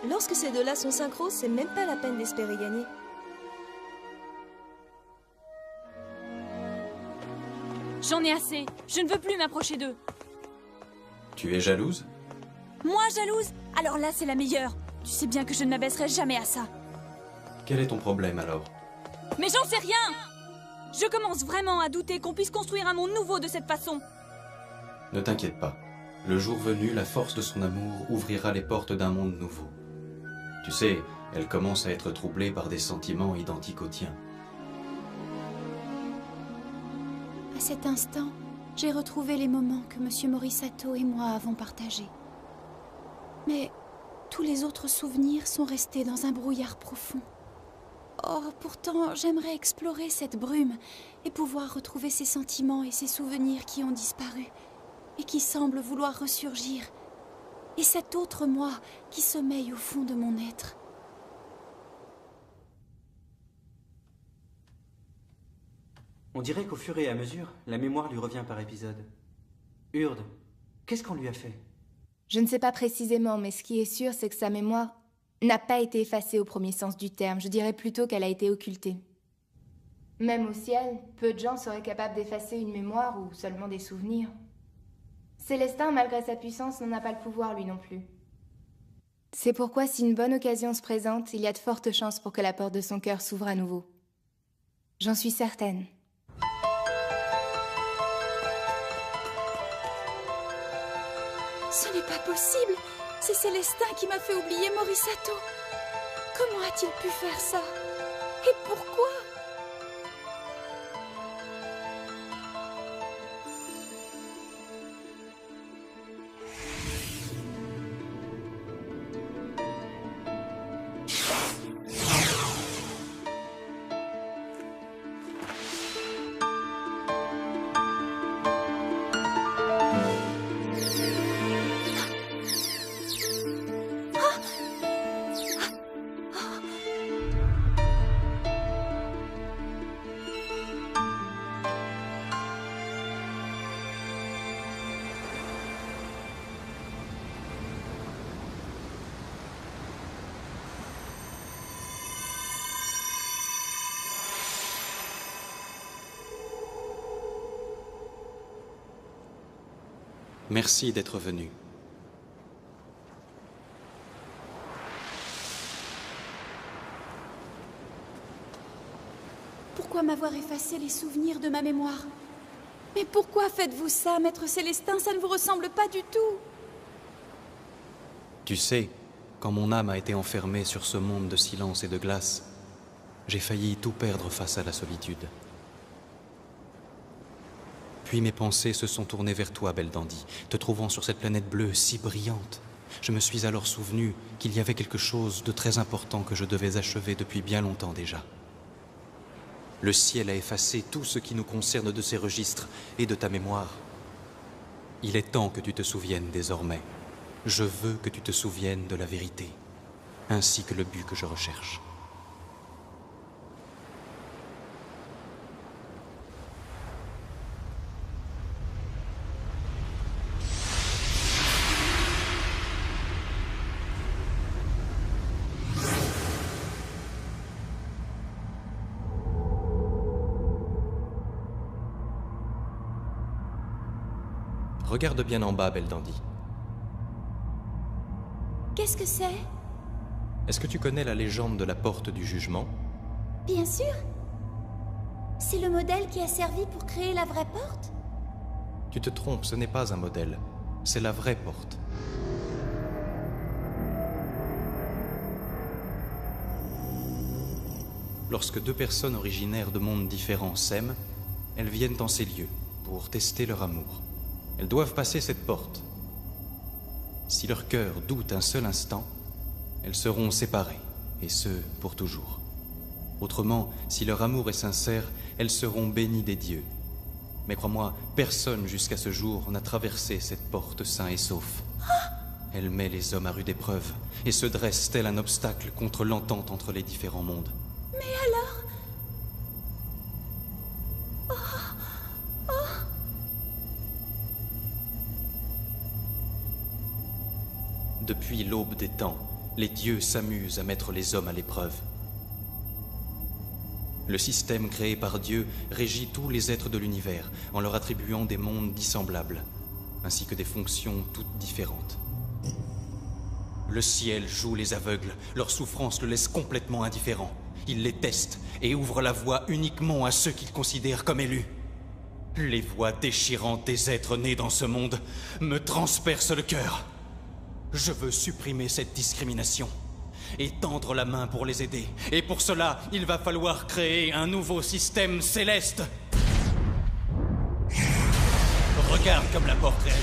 lorsque ces deux-là sont synchro, c'est même pas la peine d'espérer gagner. J'en ai assez. Je ne veux plus m'approcher d'eux. Tu es jalouse? Moi, jalouse? Alors là, c'est la meilleure. Tu sais bien que je ne m'abaisserai jamais à ça. Quel est ton problème alors? Mais j'en sais rien! Je commence vraiment à douter qu'on puisse construire un monde nouveau de cette façon. Ne t'inquiète pas. Le jour venu, la force de son amour ouvrira les portes d'un monde nouveau. Tu sais, elle commence à être troublée par des sentiments identiques aux tiens. À cet instant, j'ai retrouvé les moments que M. Morisato et moi avons partagés. Mais tous les autres souvenirs sont restés dans un brouillard profond. Oh, pourtant, j'aimerais explorer cette brume et pouvoir retrouver ces sentiments et ces souvenirs qui ont disparu et qui semblent vouloir ressurgir. Et cet autre moi qui sommeille au fond de mon être. On dirait qu'au fur et à mesure, la mémoire lui revient par épisode. Urde, qu'est-ce qu'on lui a fait? Je ne sais pas précisément, mais ce qui est sûr, c'est que sa mémoire n'a pas été effacée au premier sens du terme. Je dirais plutôt qu'elle a été occultée. Même au ciel, peu de gens seraient capables d'effacer une mémoire ou seulement des souvenirs. Célestin, malgré sa puissance, n'en a pas le pouvoir lui non plus. C'est pourquoi si une bonne occasion se présente, il y a de fortes chances pour que la porte de son cœur s'ouvre à nouveau. J'en suis certaine. Ce n'est pas possible. C'est Célestin qui m'a fait oublier Morisato. Comment a-t-il pu faire ça? Et pourquoi? Merci d'être venu. Pourquoi m'avoir effacé les souvenirs de ma mémoire? Mais pourquoi faites-vous ça, Maître Célestin? Ça ne vous ressemble pas du tout. Tu sais, quand mon âme a été enfermée sur ce monde de silence et de glace, j'ai failli tout perdre face à la solitude. Puis mes pensées se sont tournées vers toi, Belldandy, te trouvant sur cette planète bleue si brillante. Je me suis alors souvenu qu'il y avait quelque chose de très important que je devais achever depuis bien longtemps déjà. Le ciel a effacé tout ce qui nous concerne de ces registres et de ta mémoire. Il est temps que tu te souviennes désormais. Je veux que tu te souviennes de la vérité, ainsi que le but que je recherche. Regarde bien en bas, Belldandy. Qu'est-ce que c'est? Est-ce que tu connais la légende de la porte du jugement? Bien sûr. C'est le modèle qui a servi pour créer la vraie porte? Tu te trompes, ce n'est pas un modèle. C'est la vraie porte. Lorsque deux personnes originaires de mondes différents s'aiment, elles viennent en ces lieux pour tester leur amour. Elles doivent passer cette porte. Si leur cœur doute un seul instant, elles seront séparées, et ce, pour toujours. Autrement, si leur amour est sincère, elles seront bénies des dieux. Mais crois-moi, personne jusqu'à ce jour n'a traversé cette porte sain et sauf. Elle met les hommes à rude épreuve, et se dresse tel un obstacle contre l'entente entre les différents mondes. Mais alors... Depuis l'aube des temps, les dieux s'amusent à mettre les hommes à l'épreuve. Le système créé par Dieu régit tous les êtres de l'univers en leur attribuant des mondes dissemblables, ainsi que des fonctions toutes différentes. Le ciel joue les aveugles, leur souffrance le laisse complètement indifférent. Il les teste et ouvre la voie uniquement à ceux qu'il considère comme élus. Les voix déchirantes des êtres nés dans ce monde me transpercent le cœur. Je veux supprimer cette discrimination et tendre la main pour les aider. Et pour cela, il va falloir créer un nouveau système céleste. Regarde comme la porte réagit.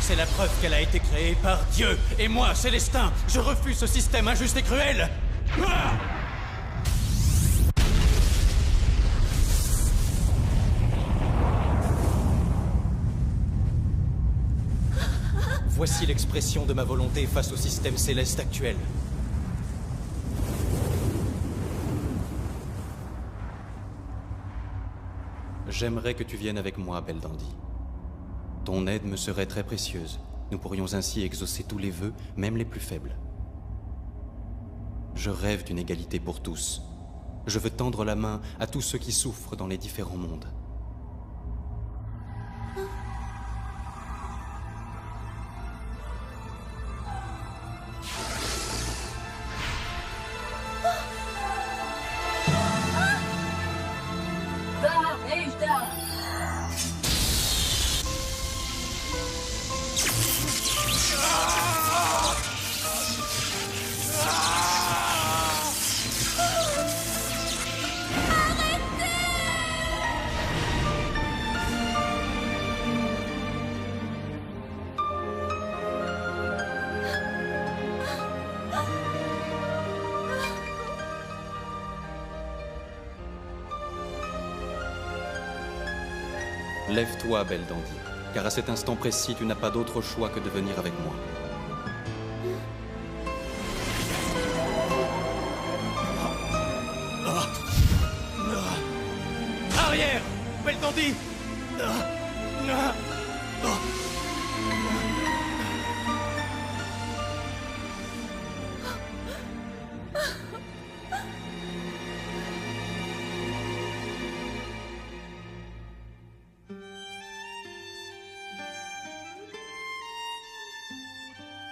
C'est la preuve qu'elle a été créée par Dieu. Et moi, Célestin, je refuse ce système injuste et cruel. Ah! Voici l'expression de ma volonté face au système céleste actuel. J'aimerais que tu viennes avec moi, Belldandy. Ton aide me serait très précieuse. Nous pourrions ainsi exaucer tous les vœux, même les plus faibles. Je rêve d'une égalité pour tous. Je veux tendre la main à tous ceux qui souffrent dans les différents mondes. Lève-toi, belle Dandy, car à cet instant précis, tu n'as pas d'autre choix que de venir avec moi. Arrière, belle Dandy.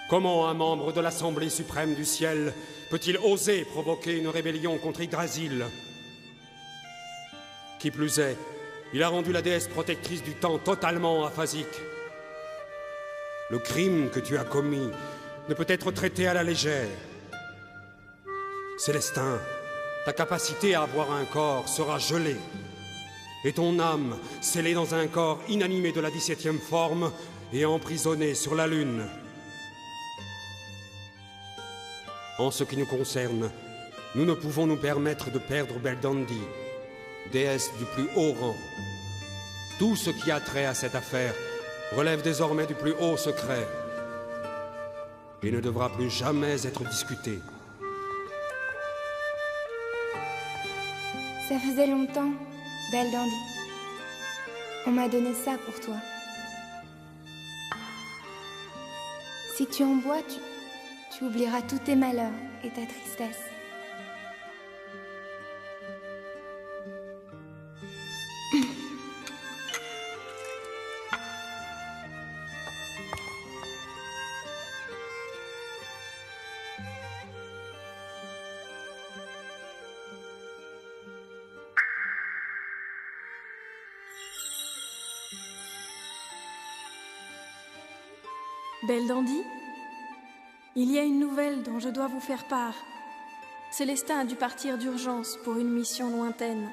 Comment un membre de l'Assemblée suprême du ciel peut-il oser provoquer une rébellion contre Yggdrasil? Qui plus est, il a rendu la déesse protectrice du temps totalement aphasique. Le crime que tu as commis ne peut être traité à la légère. Célestin, ta capacité à avoir un corps sera gelée. Et ton âme, scellée dans un corps inanimé de la 17e forme et emprisonnée sur la Lune. En ce qui nous concerne, nous ne pouvons nous permettre de perdre Belle Dandy, déesse du plus haut rang. Tout ce qui a trait à cette affaire relève désormais du plus haut secret et ne devra plus jamais être discuté. Ça faisait longtemps, Belle Dandy. On m'a donné ça pour toi. Si tu en bois, tu oublieras tous tes malheurs et ta tristesse. Belle Dandy, il y a une nouvelle dont je dois vous faire part. Célestin a dû partir d'urgence pour une mission lointaine.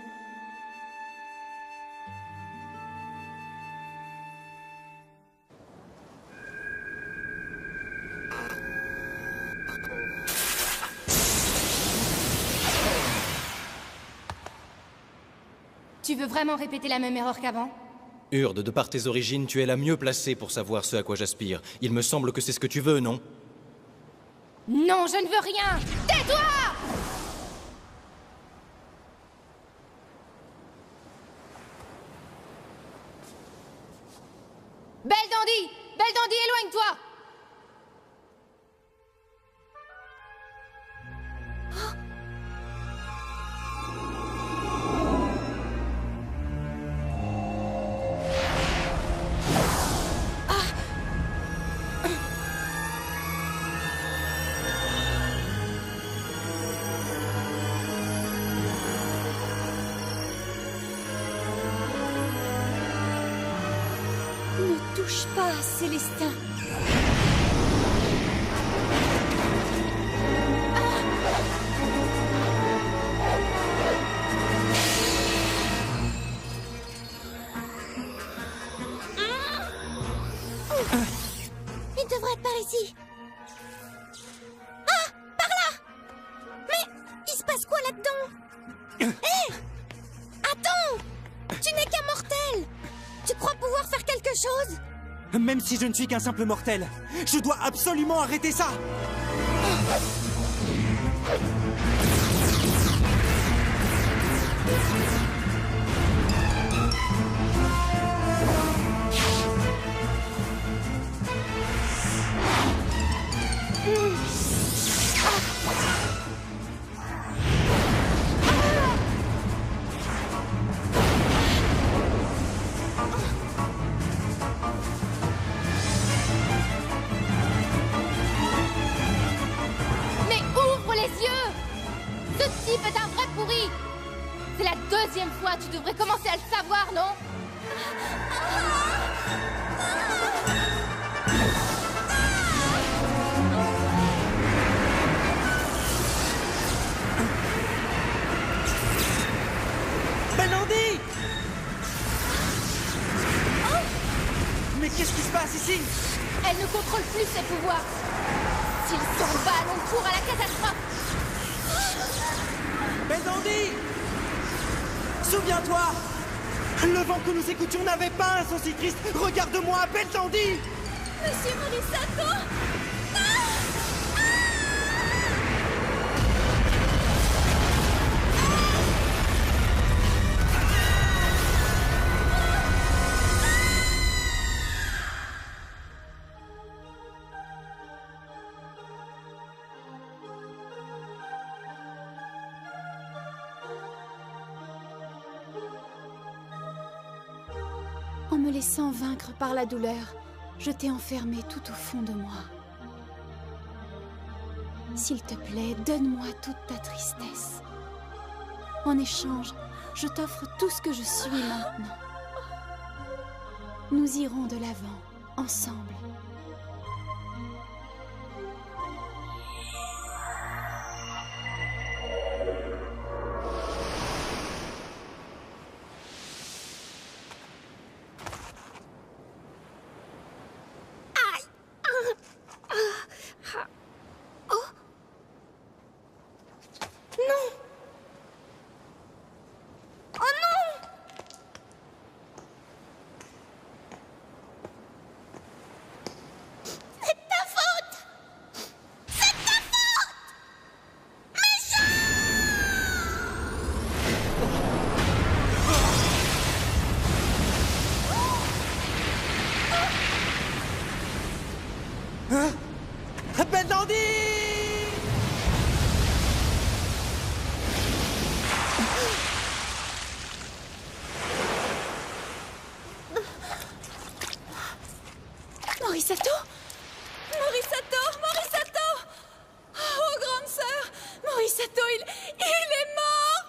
Tu veux vraiment répéter la même erreur qu'avant? Urde, de par tes origines, tu es la mieux placée pour savoir ce à quoi j'aspire. Il me semble que c'est ce que tu veux, non? Non, je ne veux rien! Tais-toi! Belle Dandy! Belle Dandy, éloigne-toi! Ne touche pas, Célestin. Il devrait être par ici. Ah, par là. Mais il se passe quoi là-dedans? Hé! Attends! Tu n'es qu'un mortel. Tu crois pouvoir faire quelque chose? Même si je ne suis qu'un simple mortel, je dois absolument arrêter ça! C'est la deuxième fois, tu devrais commencer à le savoir, non? Belle Dandy! Mais qu'est-ce qui se passe ici? Elle ne contrôle plus ses pouvoirs. S'ils s'emballent, on court à la catastrophe. Belle Dandy! Souviens-toi! Le vent que nous écoutions n'avait pas un son si triste. Regarde-moi, Belldandy! Monsieur Morisato! En me laissant vaincre par la douleur, je t'ai enfermé tout au fond de moi. S'il te plaît, donne-moi toute ta tristesse. En échange, je t'offre tout ce que je suis maintenant. Nous irons de l'avant, ensemble. Belldandy! Morisato? Morisato! Morisato! Oh, grande sœur! Morisato, il est mort!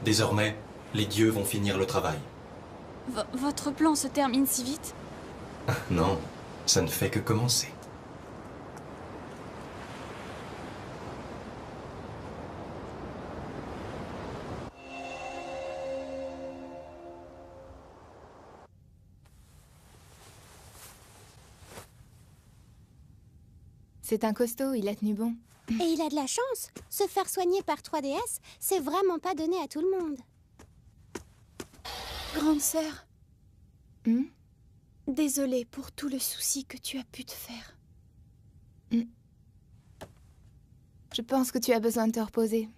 Désormais, les dieux vont finir le travail. Votre plan se termine si vite? Non, ça ne fait que commencer. C'est un costaud, il a tenu bon. Et il a de la chance. Se faire soigner par 3DS, c'est vraiment pas donné à tout le monde. Grande sœur. Désolée pour tout le souci que tu as pu te faire. Je pense que tu as besoin de te reposer.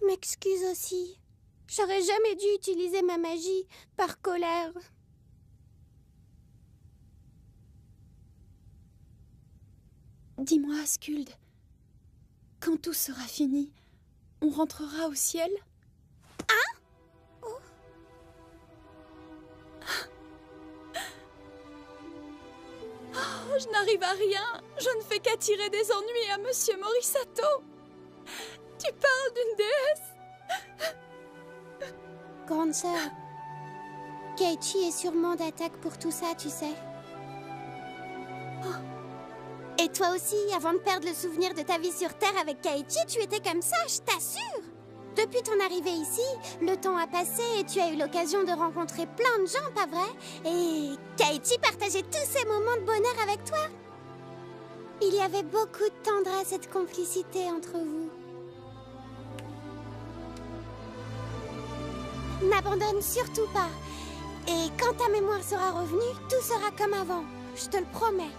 M'excuse aussi. J'aurais jamais dû utiliser ma magie par colère. Dis-moi, Skuld, quand tout sera fini, on rentrera au ciel? Hein? Oh, je n'arrive à rien. Je ne fais qu'attirer des ennuis à Monsieur Morisato. Tu parles d'une déesse? Grande sœur, Keiichi est sûrement d'attaque pour tout ça, tu sais. Et toi aussi, avant de perdre le souvenir de ta vie sur Terre avec Keiichi, tu étais comme ça, je t'assure. Depuis ton arrivée ici, le temps a passé et tu as eu l'occasion de rencontrer plein de gens, pas vrai? Et Keiichi partageait tous ces moments de bonheur avec toi. Il y avait beaucoup de tendresse et de complicité entre vous. N'abandonne surtout pas. Et quand ta mémoire sera revenue, tout sera comme avant. Je te le promets.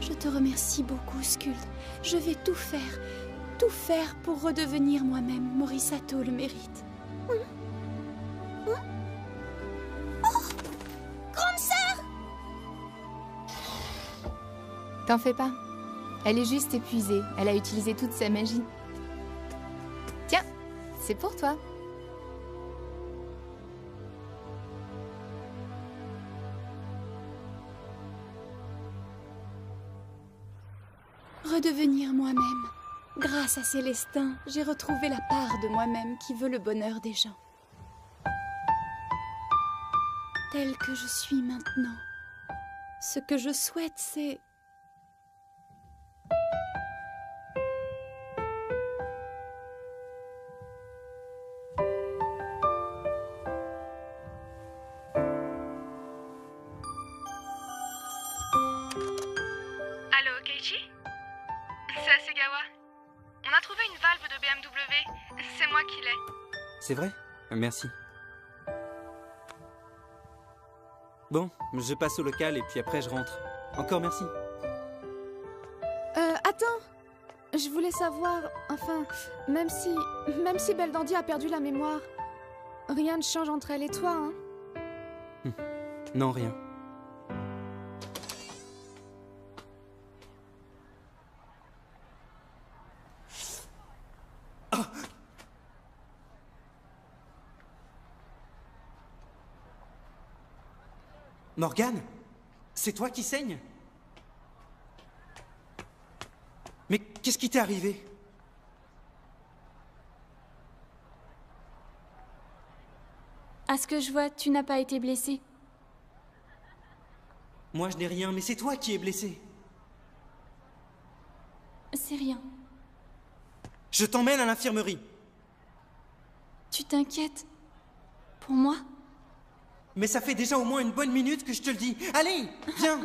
Je te remercie beaucoup, Skuld. Je vais tout faire pour redevenir moi-même. Morisato le mérite. Oh, grande sœur! T'en fais pas. Elle est juste épuisée. Elle a utilisé toute sa magie. Tiens, c'est pour toi. Redevenir moi-même. Grâce à Célestin, j'ai retrouvé la part de moi-même qui veut le bonheur des gens. Telle que je suis maintenant. Ce que je souhaite, c'est... BMW. C'est moi qui l'ai. C'est vrai? Merci. Bon, je passe au local et puis après je rentre. Encore merci. Attends. Je voulais savoir, enfin, même si Belldandy a perdu la mémoire, rien ne change entre elle et toi, hein? Non, rien. Morgane, c'est toi qui saignes? Mais qu'est-ce qui t'est arrivé? À ce que je vois, tu n'as pas été blessée. Moi, je n'ai rien, mais c'est toi qui es blessé. C'est rien. Je t'emmène à l'infirmerie. Tu t'inquiètes pour moi? Mais ça fait déjà au moins une bonne minute que je te le dis. Allez, viens.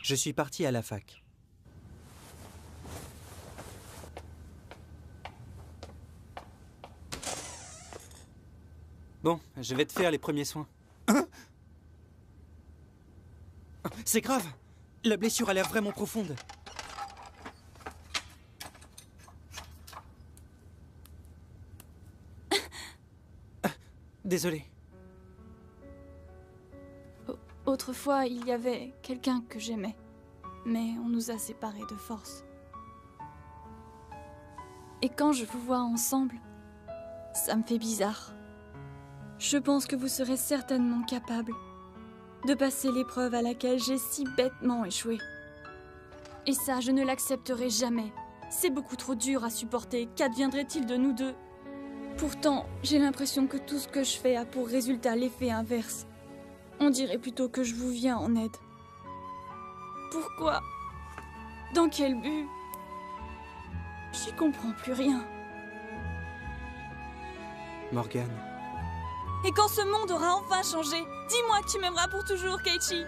Je suis parti à la fac. Bon, je vais te faire les premiers soins. Hein? C'est grave. La blessure a l'air vraiment profonde. Désolé. Autrefois, il y avait quelqu'un que j'aimais, mais on nous a séparés de force. Et quand je vous vois ensemble, ça me fait bizarre. Je pense que vous serez certainement capable de passer l'épreuve à laquelle j'ai si bêtement échoué. Et ça, je ne l'accepterai jamais. C'est beaucoup trop dur à supporter. Qu'adviendrait-il de nous deux? Pourtant, j'ai l'impression que tout ce que je fais a pour résultat l'effet inverse. On dirait plutôt que je vous viens en aide. Pourquoi? Dans quel but? J'y comprends plus rien. Morgane. Et quand ce monde aura enfin changé, dis-moi que tu m'aimeras pour toujours, Keiichi.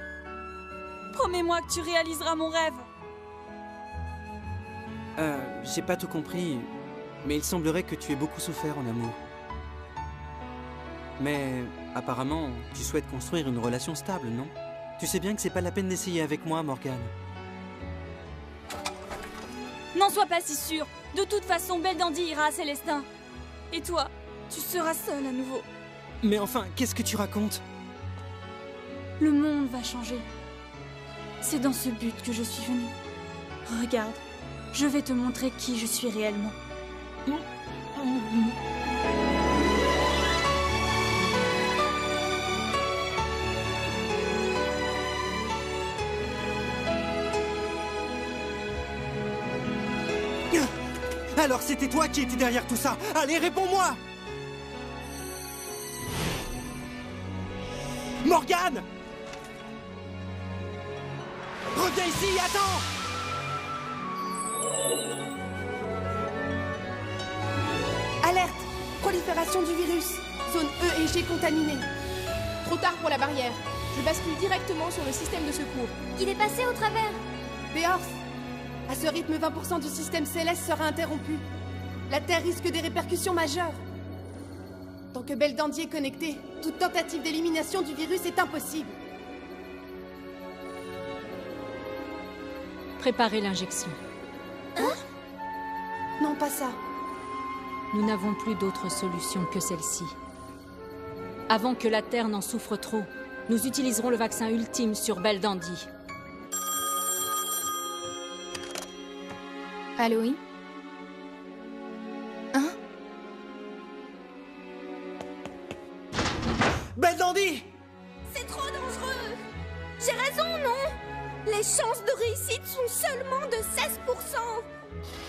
Promets-moi que tu réaliseras mon rêve. J'ai pas tout compris, mais il semblerait que tu aies beaucoup souffert en amour. Mais apparemment, tu souhaites construire une relation stable, non? Tu sais bien que c'est pas la peine d'essayer avec moi, Morgane. N'en sois pas si sûr. De toute façon, Belldandy ira à Célestin. Et toi, tu seras seule à nouveau. Mais enfin, qu'est-ce que tu racontes? Le monde va changer. C'est dans ce but que je suis venue. Regarde, je vais te montrer qui je suis réellement. Alors c'était toi qui étais derrière tout ça. Allez, réponds-moi! Morgane! Reviens ici, attends! Alerte! Prolifération du virus. Zone E et G contaminée. Trop tard pour la barrière. Je bascule directement sur le système de secours. Il est passé au travers. Béors! À ce rythme, 20% du système céleste sera interrompu. La Terre risque des répercussions majeures. Tant que Belldandy est connecté, toute tentative d'élimination du virus est impossible. Préparez l'injection. Hein? Non, pas ça. Nous n'avons plus d'autre solution que celle-ci. Avant que la Terre n'en souffre trop, nous utiliserons le vaccin ultime sur Belldandy. Allô, oui? Hein? Belldandy! C'est trop dangereux! J'ai raison, non? Les chances de réussite sont seulement de 16%.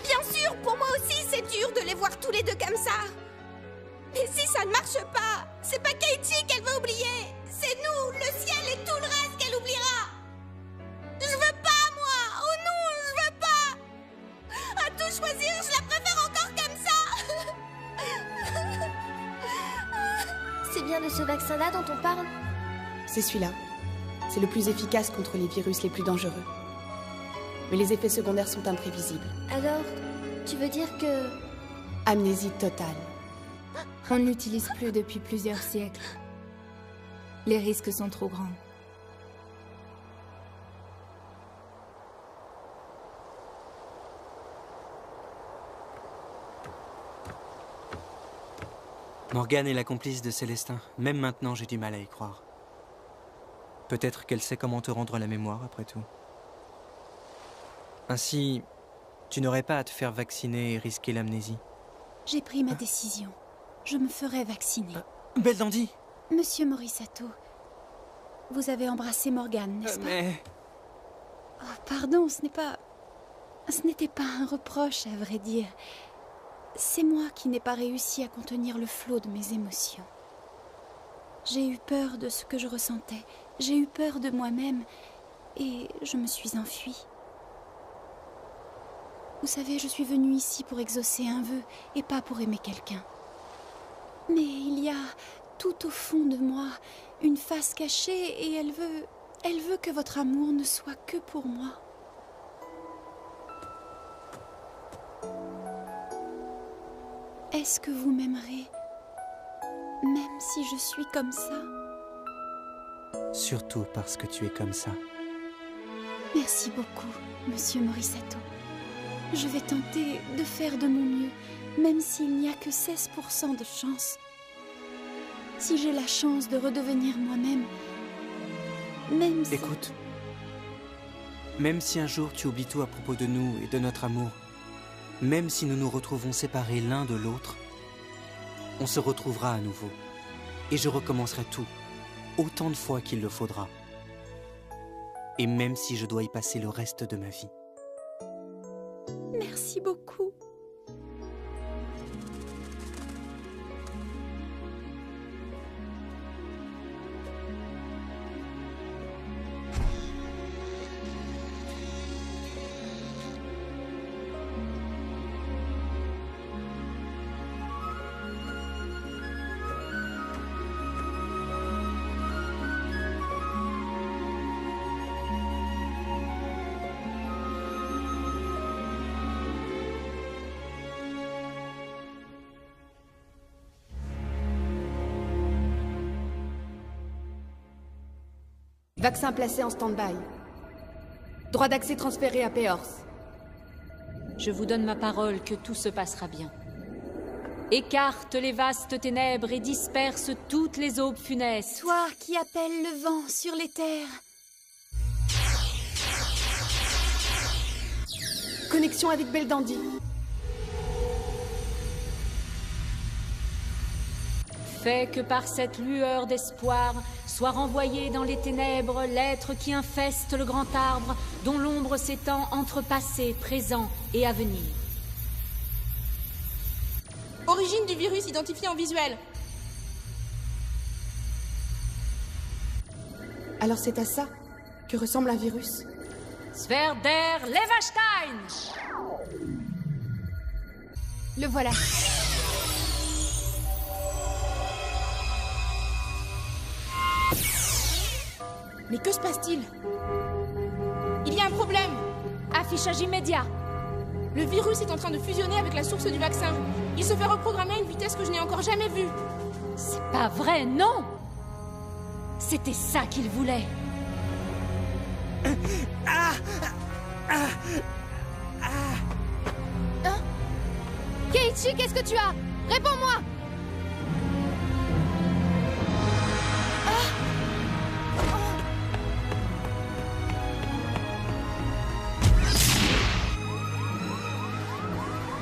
Bien sûr, pour moi aussi, c'est dur de les voir tous les deux comme ça. Mais si ça ne marche pas, c'est pas Keiichi qu'elle va oublier. C'est nous, le ciel et tout le reste qu'elle oubliera. Je veux pas, moi! Oh non, je veux pas! À tout choisir, je la préfère encore comme ça! C'est bien bien de ce vaccin-là dont on parle? C'est celui-là. C'est le plus efficace contre les virus les plus dangereux. Mais les effets secondaires sont imprévisibles. Alors, tu veux dire que... Amnésie totale. On ne l'utilise plus depuis plusieurs siècles. Les risques sont trop grands. Morgane est la complice de Célestin. Même maintenant, j'ai du mal à y croire. Peut-être qu'elle sait comment te rendre la mémoire, après tout. Ainsi, tu n'aurais pas à te faire vacciner et risquer l'amnésie. J'ai pris ma décision. Je me ferai vacciner. Belldandy! Monsieur Morisato, vous avez embrassé Morgane, n'est-ce pas? Mais... Oh, pardon, ce n'était pas un reproche, à vrai dire. C'est moi qui n'ai pas réussi à contenir le flot de mes émotions. J'ai eu peur de ce que je ressentais. J'ai eu peur de moi-même et je me suis enfuie. Vous savez, je suis venue ici pour exaucer un vœu et pas pour aimer quelqu'un. Mais il y a tout au fond de moi une face cachée et elle veut que votre amour ne soit que pour moi. Est-ce que vous m'aimerez, même si je suis comme ça? Surtout parce que tu es comme ça. Merci beaucoup, Monsieur Morisato. Je vais tenter de faire de mon mieux, même s'il n'y a que 16% de chance. Si j'ai la chance de redevenir moi-même, même si... Écoute, même si un jour tu oublies tout à propos de nous et de notre amour, même si nous nous retrouvons séparés l'un de l'autre, on se retrouvera à nouveau. Et je recommencerai tout, autant de fois qu'il le faudra. Et même si je dois y passer le reste de ma vie. Merci beaucoup. Vaccin placé en stand-by. Droit d'accès transféré à Péors. Je vous donne ma parole que tout se passera bien. Écarte les vastes ténèbres et disperse toutes les aubes funestes. Toi qui appelles le vent sur les terres. Connexion avec Belldandy. Fais que par cette lueur d'espoir soit renvoyé dans les ténèbres l'être qui infeste le grand arbre dont l'ombre s'étend entre passé, présent et avenir. Origine du virus identifiée en visuel. Alors c'est à ça que ressemble un virus. Sphère d'air Leverstein. Le voilà. Mais que se passe-t-il? Il y a un problème. Affichage immédiat. Le virus est en train de fusionner avec la source du vaccin. Il se fait reprogrammer à une vitesse que je n'ai encore jamais vue. C'est pas vrai, non! C'était ça qu'il voulait. Hein? Keiichi, qu'est-ce que tu as? Réponds-moi!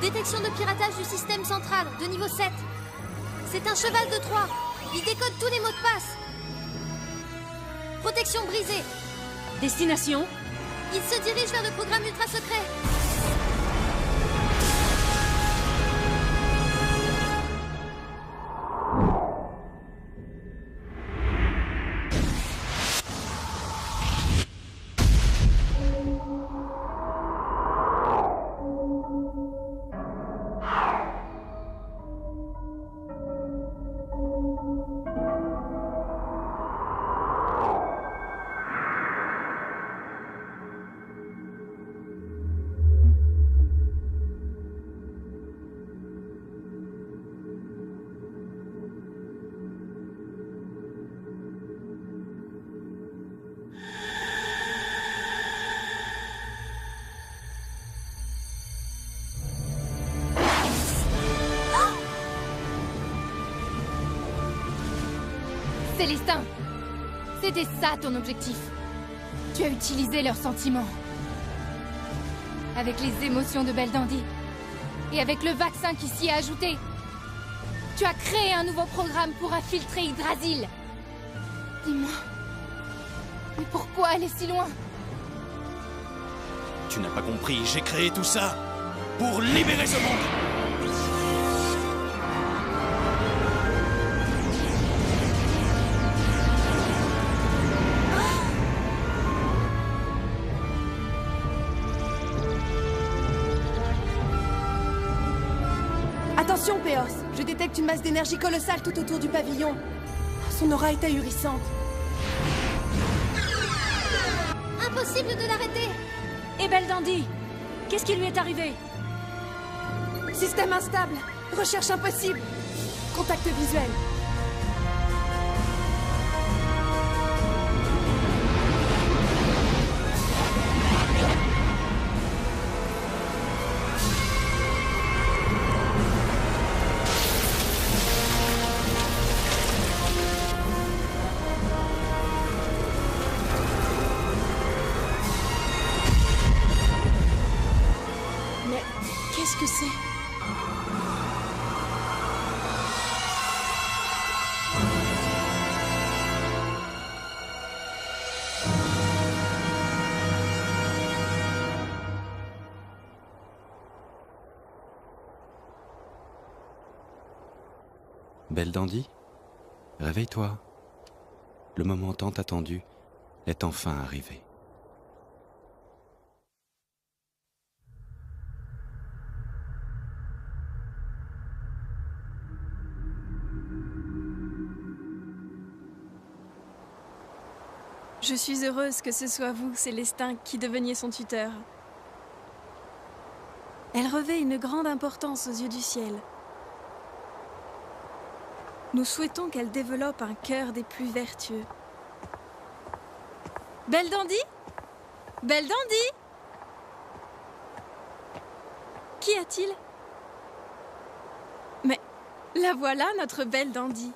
Détection de piratage du système central, de niveau 7. C'est un cheval de Troie. Il décode tous les mots de passe. Protection brisée. Destination? Il se dirige vers le programme ultra secret. Célestin, c'était ça ton objectif. Tu as utilisé leurs sentiments. Avec les émotions de Belldandy. Et avec le vaccin qui s'y est ajouté. Tu as créé un nouveau programme pour infiltrer Yggdrasil. Dis-moi. Mais pourquoi aller si loin? Tu n'as pas compris, j'ai créé tout ça pour libérer ce monde. Attention, Péos! Je détecte une masse d'énergie colossale tout autour du pavillon. Son aura est ahurissante. Impossible de l'arrêter! Et Belldandy, qu'est-ce qui lui est arrivé? Système instable! Recherche impossible! Contact visuel! Qu'est-ce que c'est? Belldandy, réveille-toi. Le moment tant attendu est enfin arrivé. Je suis heureuse que ce soit vous, Célestin, qui deveniez son tuteur. Elle revêt une grande importance aux yeux du ciel. Nous souhaitons qu'elle développe un cœur des plus vertueux. Belldandy? Belldandy? Qu'y a-t-il? Mais la voilà, notre Belldandy.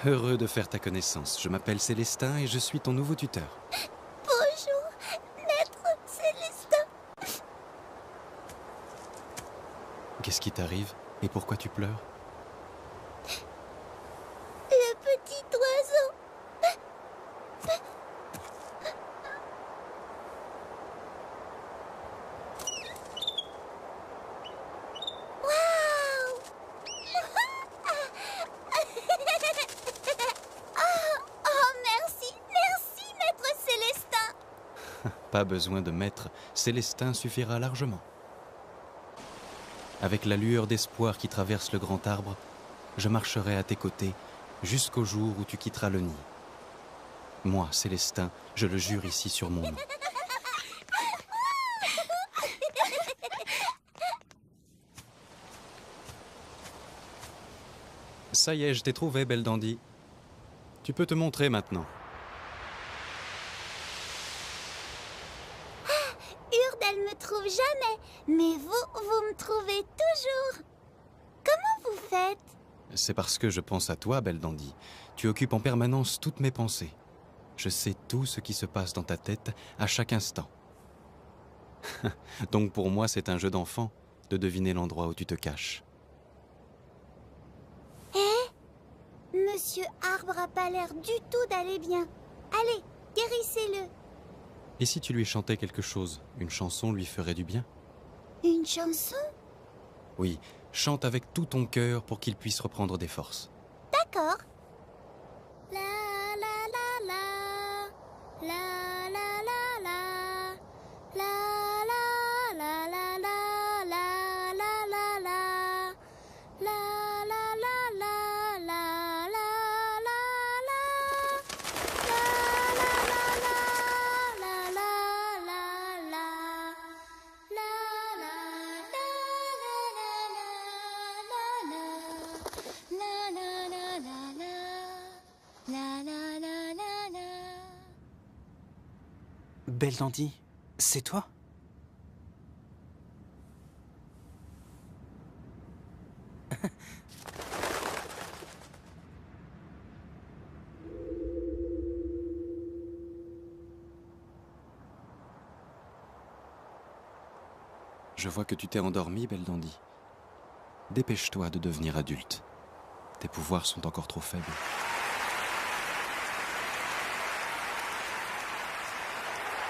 Heureux de faire ta connaissance. Je m'appelle Célestin et je suis ton nouveau tuteur. Bonjour, maître Célestin. Qu'est-ce qui t'arrive et pourquoi tu pleures? Le petit oiseau. Waouh! Oh, merci, maître Célestin. Pas besoin de maître, Célestin suffira largement. Avec la lueur d'espoir qui traverse le grand arbre, je marcherai à tes côtés jusqu'au jour où tu quitteras le nid. Moi, Célestin, je le jure ici sur mon nom. Ça y est, je t'ai trouvé, Belldandy. Tu peux te montrer maintenant. Urd, elle me trouve jamais, mais vous me trouvez toujours. Comment vous faites? C'est parce que je pense à toi, Belldandy. Tu occupes en permanence toutes mes pensées. Je sais tout ce qui se passe dans ta tête à chaque instant. Donc pour moi, c'est un jeu d'enfant de deviner l'endroit où tu te caches. Monsieur Arbre a pas l'air du tout d'aller bien. Allez, guérissez-le. Et si tu lui chantais quelque chose, une chanson lui ferait du bien? Une chanson? Oui, chante avec tout ton cœur pour qu'il puisse reprendre des forces. D'accord. La la la la, la la la la, la la la la la, la la la la, la la la la, la la la la, Belldandy, c'est toi? Je vois que tu t'es endormi, Belldandy. Dépêche-toi de devenir adulte. Tes pouvoirs sont encore trop faibles.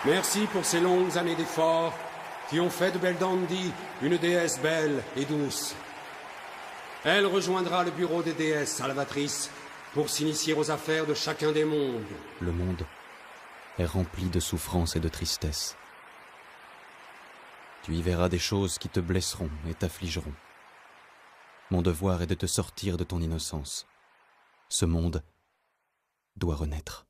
Merci pour ces longues années d'efforts qui ont fait de Belldandy une déesse belle et douce. Elle rejoindra le bureau des déesses salvatrices pour s'initier aux affaires de chacun des mondes. Le monde est rempli de souffrance et de tristesse. Tu y verras des choses qui te blesseront et t'affligeront. Mon devoir est de te sortir de ton innocence. Ce monde doit renaître.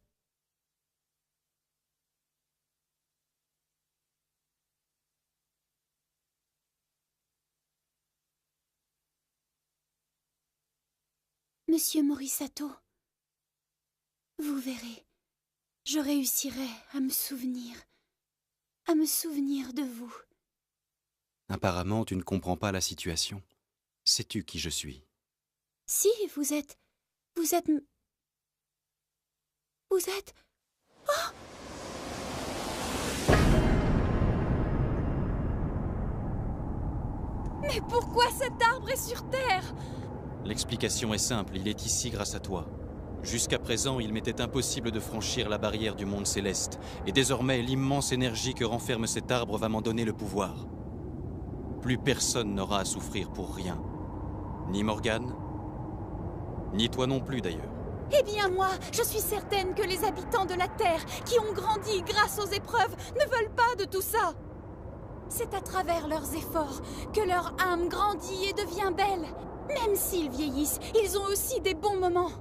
Monsieur Morisato, vous verrez, je réussirai à me souvenir de vous. Apparemment, tu ne comprends pas la situation. Sais-tu qui je suis? Si, vous êtes... Oh! Mais pourquoi cet arbre est sur Terre? L'explication est simple, il est ici grâce à toi. Jusqu'à présent, il m'était impossible de franchir la barrière du monde céleste, et désormais l'immense énergie que renferme cet arbre va m'en donner le pouvoir. Plus personne n'aura à souffrir pour rien. Ni Morgane, ni toi non plus d'ailleurs. Eh bien moi, je suis certaine que les habitants de la Terre, qui ont grandi grâce aux épreuves, ne veulent pas de tout ça. C'est à travers leurs efforts que leur âme grandit et devient belle. Même s'ils vieillissent, ils ont aussi des bons moments.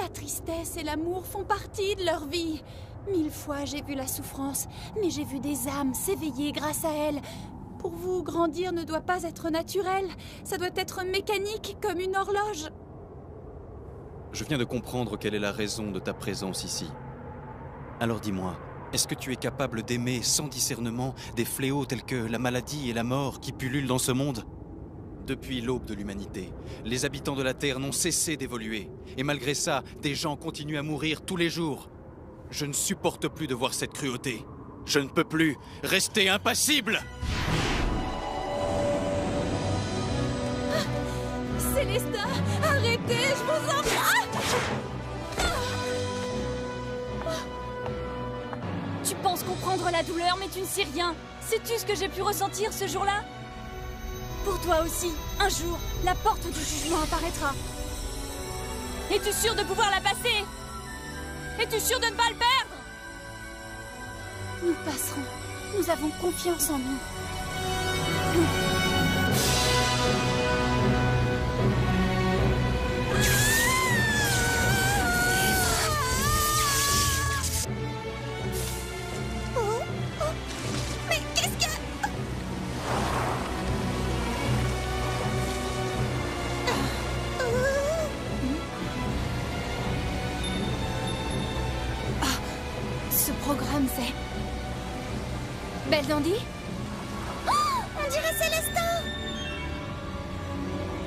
La tristesse et l'amour font partie de leur vie. 1000 fois j'ai vu la souffrance, mais j'ai vu des âmes s'éveiller grâce à elle. Pour vous, grandir ne doit pas être naturel. Ça doit être mécanique, comme une horloge. Je viens de comprendre quelle est la raison de ta présence ici. Alors dis-moi, est-ce que tu es capable d'aimer sans discernement des fléaux tels que la maladie et la mort qui pullulent dans ce monde ? Depuis l'aube de l'humanité, les habitants de la Terre n'ont cessé d'évoluer. Et malgré ça, des gens continuent à mourir tous les jours. Je ne supporte plus de voir cette cruauté. Je ne peux plus rester impassible. Célestin, arrêtez, je vous en prie. Tu penses comprendre la douleur, mais tu ne sais rien. Sais-tu ce que j'ai pu ressentir ce jour-là? Pour toi aussi, un jour, la porte du jugement apparaîtra. Es-tu sûr de pouvoir la passer? Es-tu sûr de ne pas le perdre? Nous passerons. Nous avons confiance en nous. Mais qu'est-ce que... Ce programme, c'est... Belldandy? On dirait Célestin!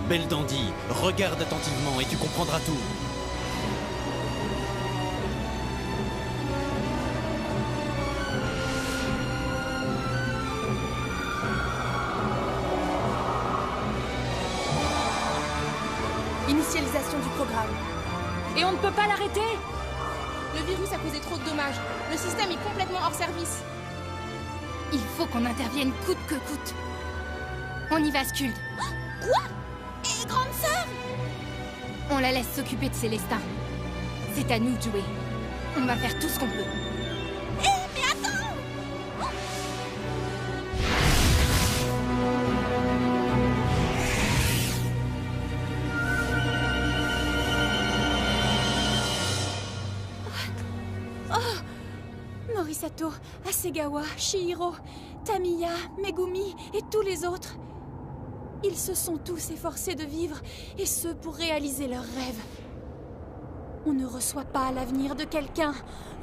Belldandy, regarde attentivement et tu comprendras tout. Initialisation du programme. Et on ne peut pas l'arrêter? Le virus a causé trop de dommages. Le système est complètement hors service. Il faut qu'on intervienne coûte que coûte. On y va, Skuld. Quoi? Et grande sœur? On la laisse s'occuper de Célestin. C'est à nous de jouer. On va faire tout ce qu'on peut. Mais attends! Morisato, Hasegawa, Chihiro, Tamiya, Megumi et tous les autres. Ils se sont tous efforcés de vivre, et ce pour réaliser leurs rêves. On ne reçoit pas l'avenir de quelqu'un,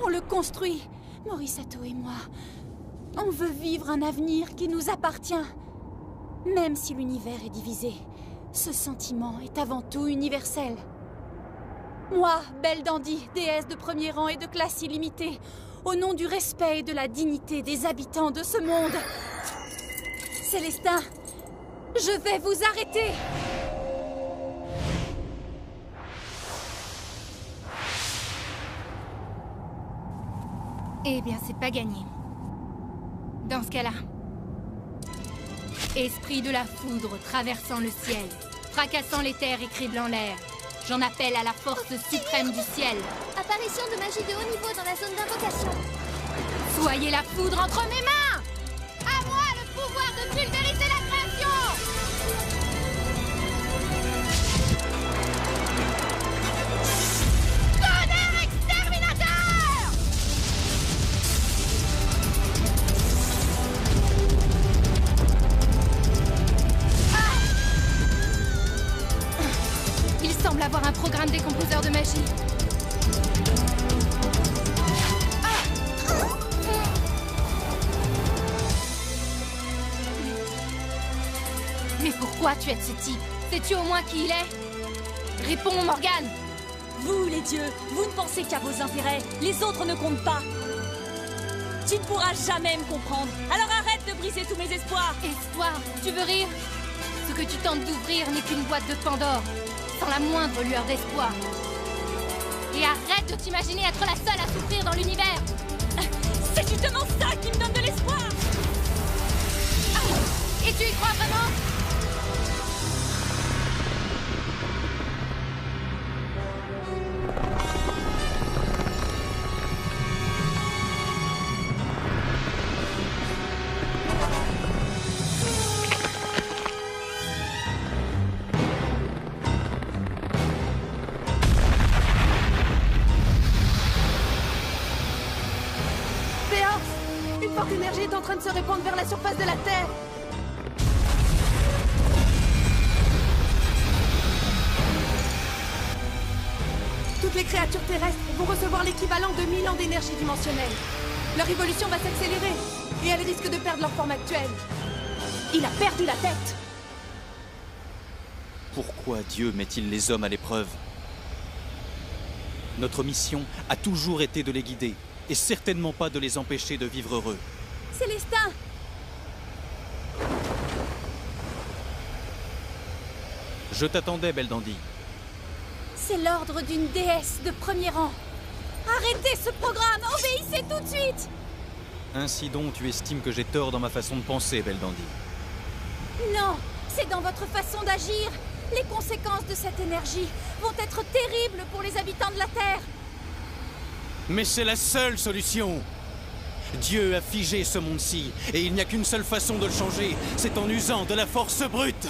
on le construit. Morisato et moi, on veut vivre un avenir qui nous appartient. Même si l'univers est divisé, ce sentiment est avant tout universel. Moi, Belldandy, déesse de premier rang et de classe illimitée, au nom du respect et de la dignité des habitants de ce monde, Célestin, je vais vous arrêter. Eh bien, c'est pas gagné. Dans ce cas-là, esprit de la foudre traversant le ciel, fracassant les terres et criblant l'air, j'en appelle à la force suprême du ciel. Apparition de magie de haut niveau dans la zone d'invocation. Soyez la foudre entre mes mains! À moi le pouvoir de pulvériser la création! Tonnerre exterminateur! Il semble avoir un programme décomposeur de magie. Mais pourquoi tu aides ce type? Sais-tu au moins qui il est? Réponds, Morgane! Vous, les dieux, vous ne pensez qu'à vos intérêts. Les autres ne comptent pas. Tu ne pourras jamais me comprendre. Alors arrête de briser tous mes espoirs. Espoir? Tu veux rire? Ce que tu tentes d'ouvrir n'est qu'une boîte de Pandore, sans la moindre lueur d'espoir. Et arrête de t'imaginer être la seule à souffrir dans l'univers. C'est justement ça qui me donne de l'espoir. Et tu y crois vraiment? Une forte énergie est en train de se répandre vers la surface de la Terre. Toutes les créatures terrestres vont recevoir l'équivalent de 1000 ans d'énergie dimensionnelle. Leur évolution va s'accélérer et elles risquent de perdre leur forme actuelle. Il a perdu la tête. Pourquoi Dieu met-il les hommes à l'épreuve? Notre mission a toujours été de les guider, et certainement pas de les empêcher de vivre heureux. Célestin! Je t'attendais, Belldandy. C'est l'ordre d'une déesse de premier rang. Arrêtez ce programme! Obéissez tout de suite! Ainsi donc, tu estimes que j'ai tort dans ma façon de penser, Belldandy. Non! C'est dans votre façon d'agir! Les conséquences de cette énergie vont être terribles pour les habitants de la Terre! Mais c'est la seule solution! Dieu a figé ce monde-ci, et il n'y a qu'une seule façon de le changer, c'est en usant de la force brute!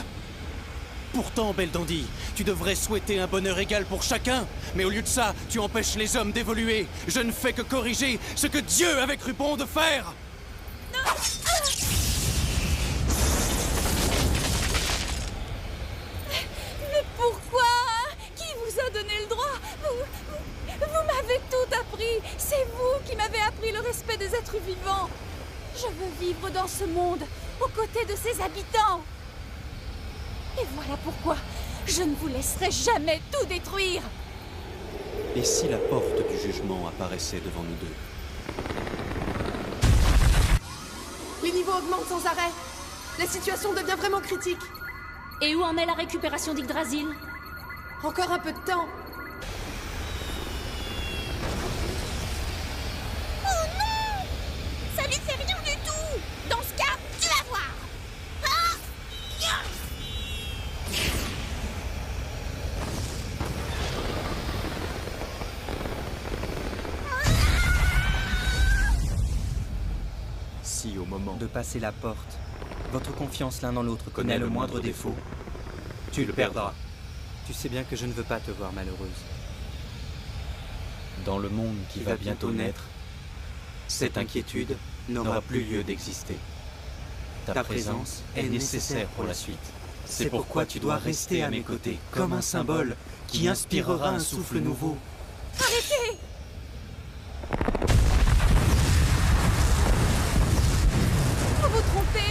Pourtant, Belldandy, tu devrais souhaiter un bonheur égal pour chacun, mais au lieu de ça, tu empêches les hommes d'évoluer. Je ne fais que corriger ce que Dieu avait cru bon de faire! Mais pourquoi? Qui vous a donné le droit? Vous m'avez tout appris. C'est vous qui m'avez appris le respect des êtres vivants. Je veux vivre dans ce monde, aux côtés de ses habitants. Et voilà pourquoi je ne vous laisserai jamais tout détruire. Et si la porte du jugement apparaissait devant nous deux? Les niveaux augmentent sans arrêt. La situation devient vraiment critique. Et où en est la récupération d'Yggdrasil? Encore un peu de temps. Oh non! Ça lui fait rien du tout! Dans ce cas, tu vas voir! Ah! Si au moment de passer la porte, votre confiance l'un dans l'autre connaît le moindre défaut, tu le perdras. Tu sais bien que je ne veux pas te voir malheureuse. Dans le monde qui va bientôt naître, cette inquiétude n'aura plus lieu d'exister. Ta présence est nécessaire pour la suite. C'est pourquoi tu dois rester à mes côtés, comme un symbole qui inspirera un souffle nouveau. Arrêtez!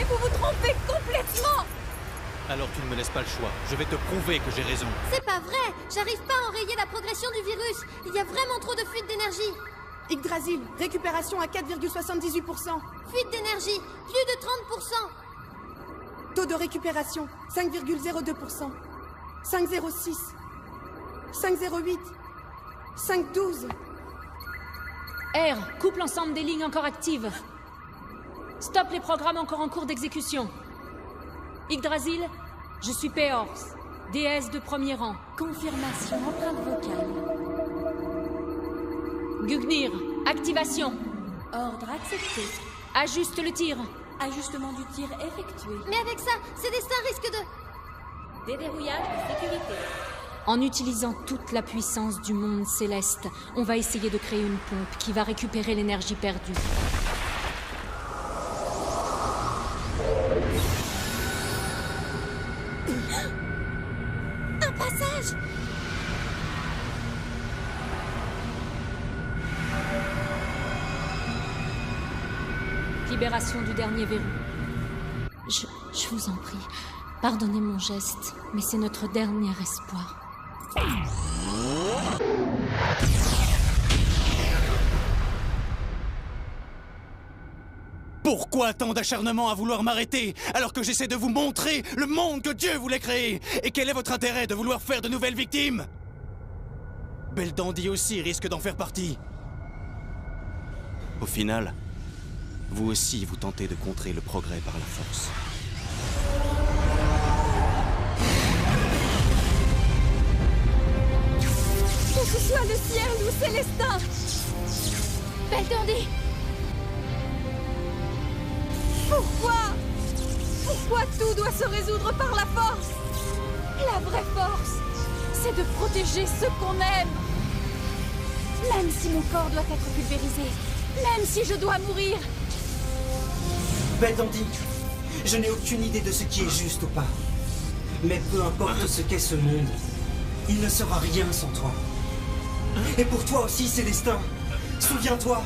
Vous vous trompez complètement! Alors tu ne me laisses pas le choix. Je vais te prouver que j'ai raison. C'est pas vrai! J'arrive pas à enrayer la progression du virus! Il y a vraiment trop de fuite d'énergie! Yggdrasil, récupération à 4,78%. Fuite d'énergie, plus de 30%! Taux de récupération, 5,02%. 5,06. 5,08. 5,12. R, coupe l'ensemble des lignes encore actives. Stop les programmes encore en cours d'exécution. Yggdrasil, je suis Péors, déesse de premier rang. Confirmation, empreinte vocale. Gungnir, activation. Ordre accepté. Ajuste le tir. Ajustement du tir effectué. Mais avec ça, Célestin risque de... Déverrouillage de sécurité. En utilisant toute la puissance du monde céleste, on va essayer de créer une pompe qui va récupérer l'énergie perdue. Un passage! Libération du dernier verrou. Je vous en prie, pardonnez mon geste, mais c'est notre dernier espoir. Pourquoi tant d'acharnement à vouloir m'arrêter alors que j'essaie de vous montrer le monde que Dieu voulait créer? Et quel est votre intérêt de vouloir faire de nouvelles victimes? Belldandy aussi risque d'en faire partie. Au final, vous aussi vous tentez de contrer le progrès par la force. Que ce soit le ciel ou Célestin! Belldandy! Pourquoi tout doit se résoudre par la force? La vraie force, c'est de protéger ceux qu'on aime. Même si mon corps doit être pulvérisé, même si je dois mourir. Belldandy, je n'ai aucune idée de ce qui est juste ou pas. Mais peu importe ce qu'est ce monde, il ne sera rien sans toi. Et pour toi aussi, Célestin, souviens-toi.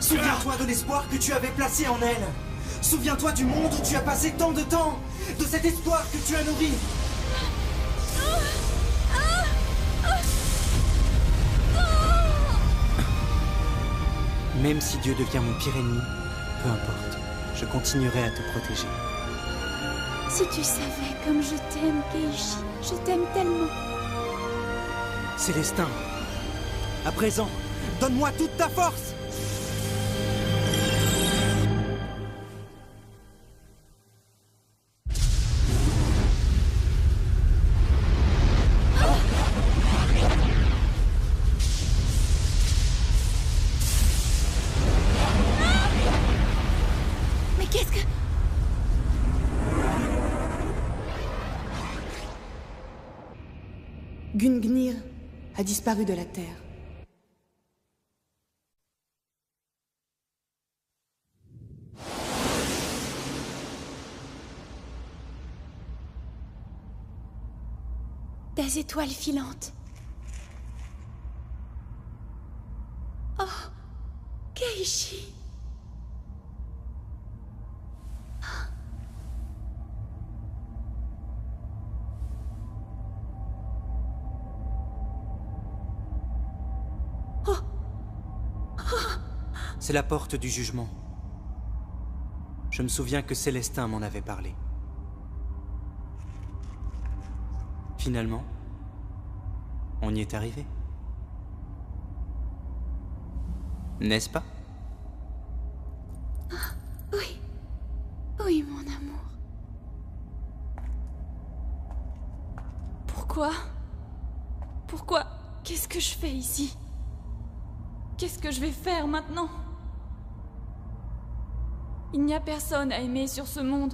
Souviens-toi de l'espoir que tu avais placé en elle. Souviens-toi du monde où tu as passé tant de temps, de cet espoir que tu as nourri. Même si Dieu devient mon pire ennemi, peu importe, je continuerai à te protéger. Si tu savais comme je t'aime, Keiichi, je t'aime tellement. Célestin, à présent, donne-moi toute ta force! Mais qu'est-ce que... Gungnir a disparu de la Terre. Des étoiles filantes. Oh, Keiichi. C'est la porte du jugement. Je me souviens que Célestin m'en avait parlé. Finalement, on y est arrivé. N'est-ce pas? Oui. Oui, mon amour. Pourquoi? Pourquoi? Qu'est-ce que je fais ici? Qu'est-ce que je vais faire maintenant? Il n'y a personne à aimer sur ce monde.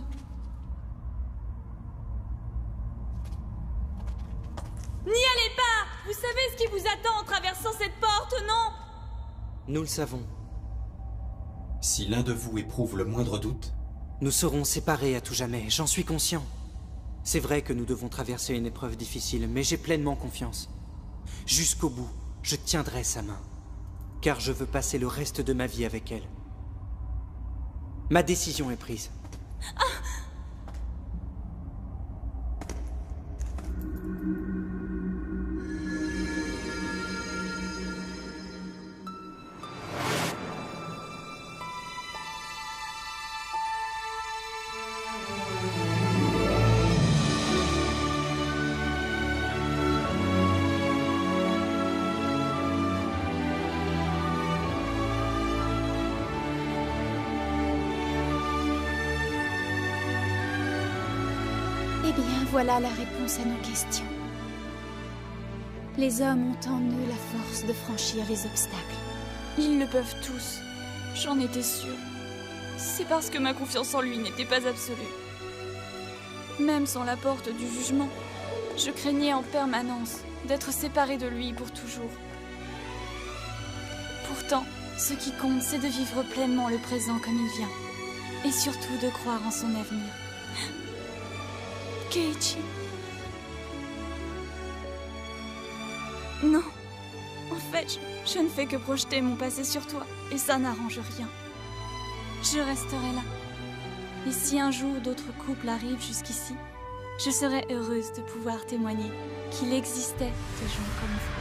N'y allez pas! Vous savez ce qui vous attend en traversant cette porte, non? Nous le savons. Si l'un de vous éprouve le moindre doute... Nous serons séparés à tout jamais, j'en suis conscient. C'est vrai que nous devons traverser une épreuve difficile, mais j'ai pleinement confiance. Jusqu'au bout, je tiendrai sa main. Car je veux passer le reste de ma vie avec elle. Ma décision est prise. Eh bien, voilà la réponse à nos questions. Les hommes ont en eux la force de franchir les obstacles. Ils le peuvent tous. J'en étais sûre. C'est parce que ma confiance en lui n'était pas absolue. Même sans la porte du jugement, je craignais en permanence d'être séparée de lui pour toujours. Pourtant, ce qui compte, c'est de vivre pleinement le présent comme il vient. Et surtout de croire en son avenir. Keiichi. Non. En fait, je ne fais que projeter mon passé sur toi. Et ça n'arrange rien. Je resterai là. Et si un jour d'autres couples arrivent jusqu'ici, je serai heureuse de pouvoir témoigner qu'il existait des gens comme vous.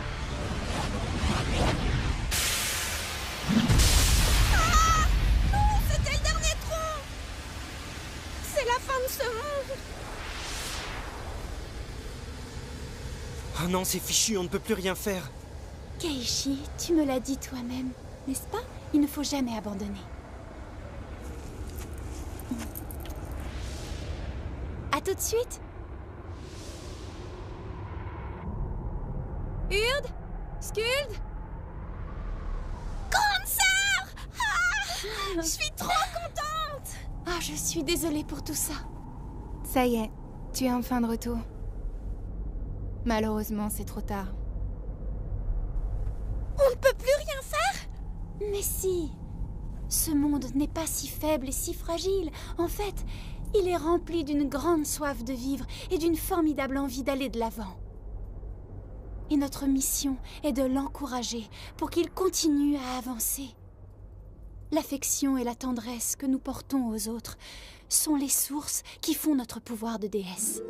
Ah non, c'était le dernier tronc. C'est la fin de ce monde. Oh non, c'est fichu, on ne peut plus rien faire. Keiichi, tu me l'as dit toi-même, n'est-ce pas? Il ne faut jamais abandonner. À tout de suite. Urd? Skuld? Grande sœur! Ah, je suis trop contente! Ah, je suis désolée pour tout ça. Ça y est, tu es enfin de retour. Malheureusement, c'est trop tard. On ne peut plus rien faire? Mais si. Ce monde n'est pas si faible et si fragile. En fait, il est rempli d'une grande soif de vivre et d'une formidable envie d'aller de l'avant. Et notre mission est de l'encourager pour qu'il continue à avancer. L'affection et la tendresse que nous portons aux autres sont les sources qui font notre pouvoir de déesse.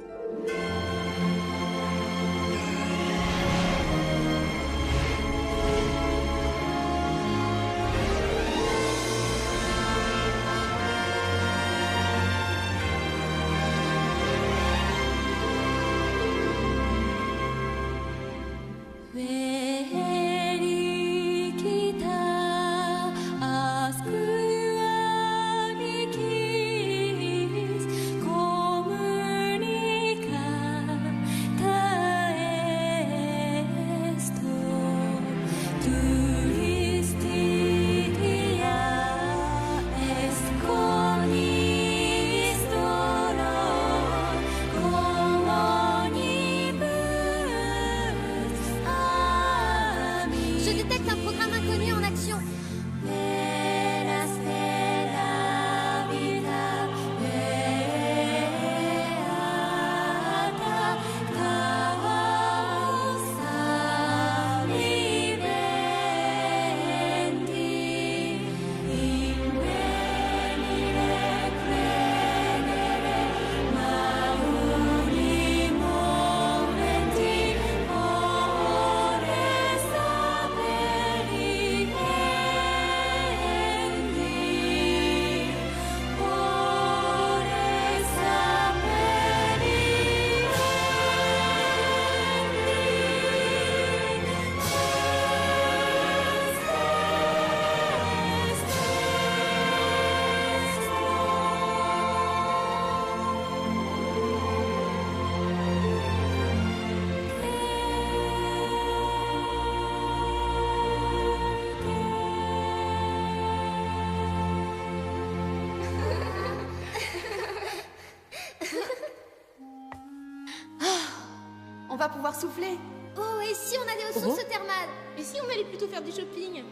On va pouvoir souffler. Oh, et si on allait aux sources thermales? Et si on allait plutôt faire du shopping?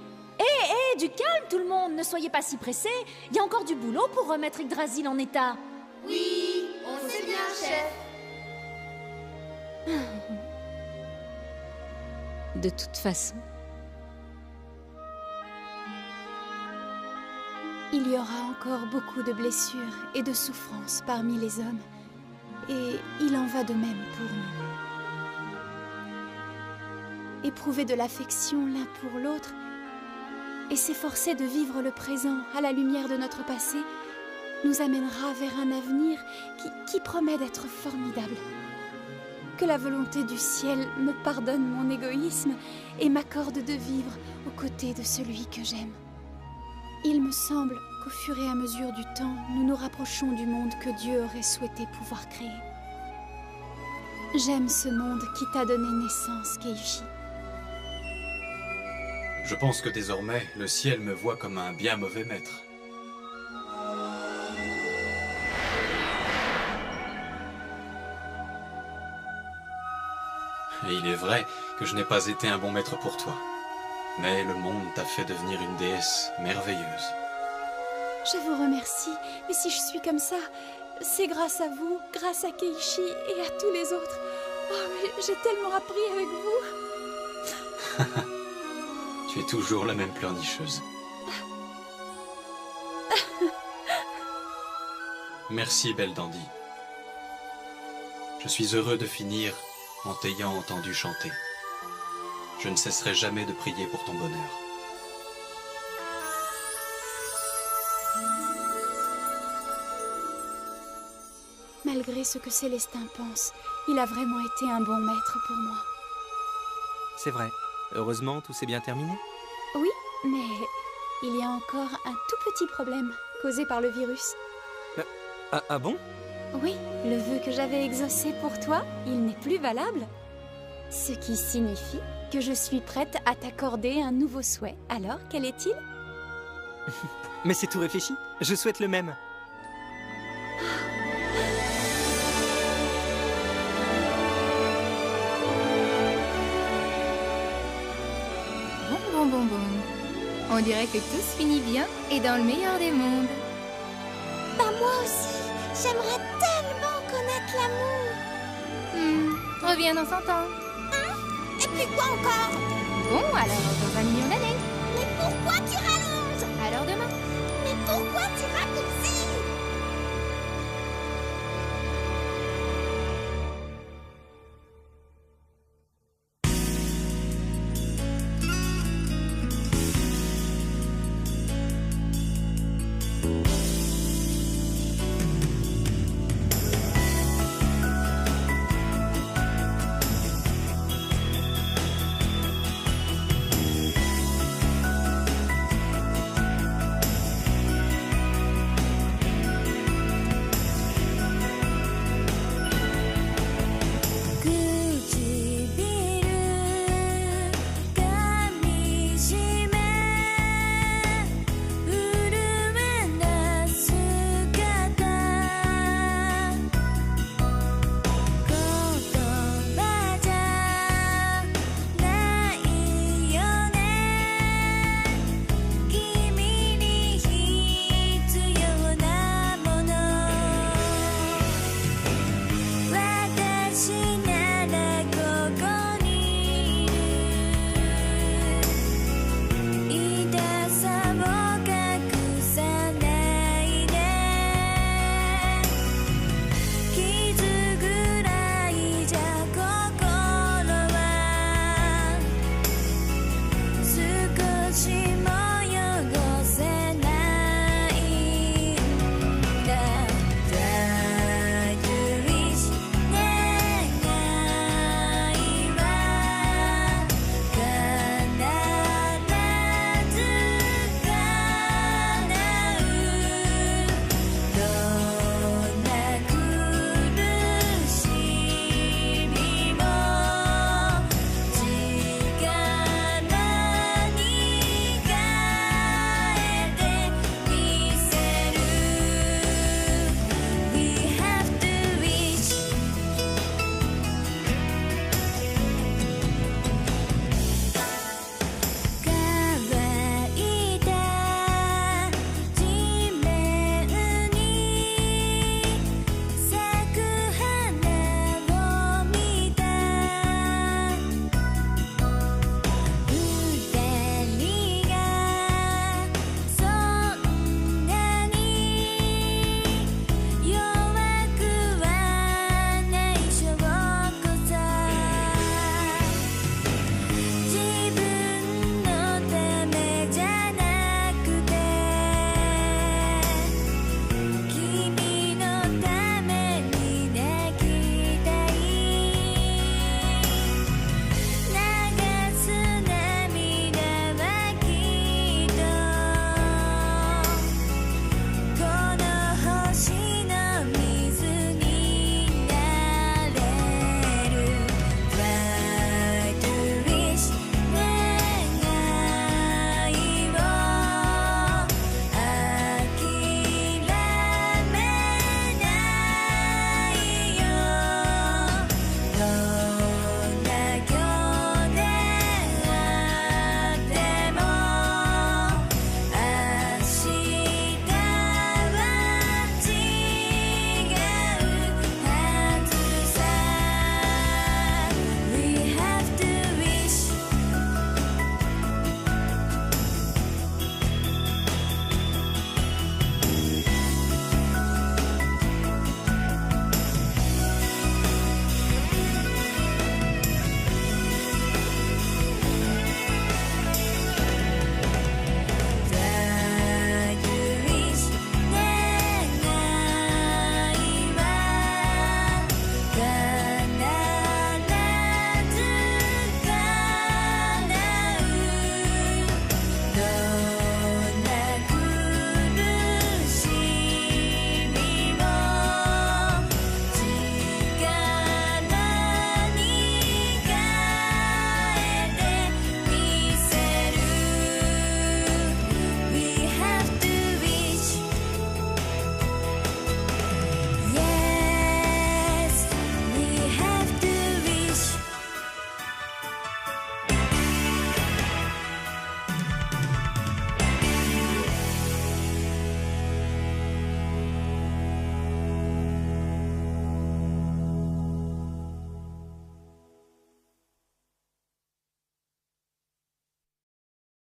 Du calme tout le monde, ne soyez pas si pressés. Il y a encore du boulot pour remettre Yggdrasil en état. Oui, on sait bien, chef. De toute façon, Il y aura encore beaucoup de blessures et de souffrances parmi les hommes. Et il en va de même pour nous. Éprouver de l'affection l'un pour l'autre et s'efforcer de vivre le présent à la lumière de notre passé nous amènera vers un avenir qui promet d'être formidable. Que la volonté du ciel me pardonne mon égoïsme et m'accorde de vivre aux côtés de celui que j'aime. Il me semble qu'au fur et à mesure du temps, nous nous rapprochons du monde que Dieu aurait souhaité pouvoir créer. J'aime ce monde qui t'a donné naissance, Keiichi. Je pense que désormais, le ciel me voit comme un bien mauvais maître. Et il est vrai que je n'ai pas été un bon maître pour toi. Mais le monde t'a fait devenir une déesse merveilleuse. Je vous remercie, mais si je suis comme ça, c'est grâce à vous, grâce à Keiichi et à tous les autres. Oh, mais j'ai tellement appris avec vous. Tu es toujours la même pleurnicheuse. Merci, Belldandy. Je suis heureux de finir en t'ayant entendu chanter. Je ne cesserai jamais de prier pour ton bonheur. Malgré ce que Célestin pense, il a vraiment été un bon maître pour moi. C'est vrai. Heureusement, tout s'est bien terminé. Oui, mais il y a encore un tout petit problème causé par le virus. Ah bon? Oui, le vœu que j'avais exaucé pour toi, il n'est plus valable. Ce qui signifie que je suis prête à t'accorder un nouveau souhait. Alors, quel est-il? Mais c'est tout réfléchi. Je souhaite le même. Bon. On dirait que tout se finit bien et dans le meilleur des mondes. Bah moi aussi, j'aimerais tellement connaître l'amour. Reviens dans 100 ans. Et puis quoi encore? Bon, alors dans 1 million d'années. Mais pourquoi tu rallonges? Alors demain. Mais pourquoi tu racontes?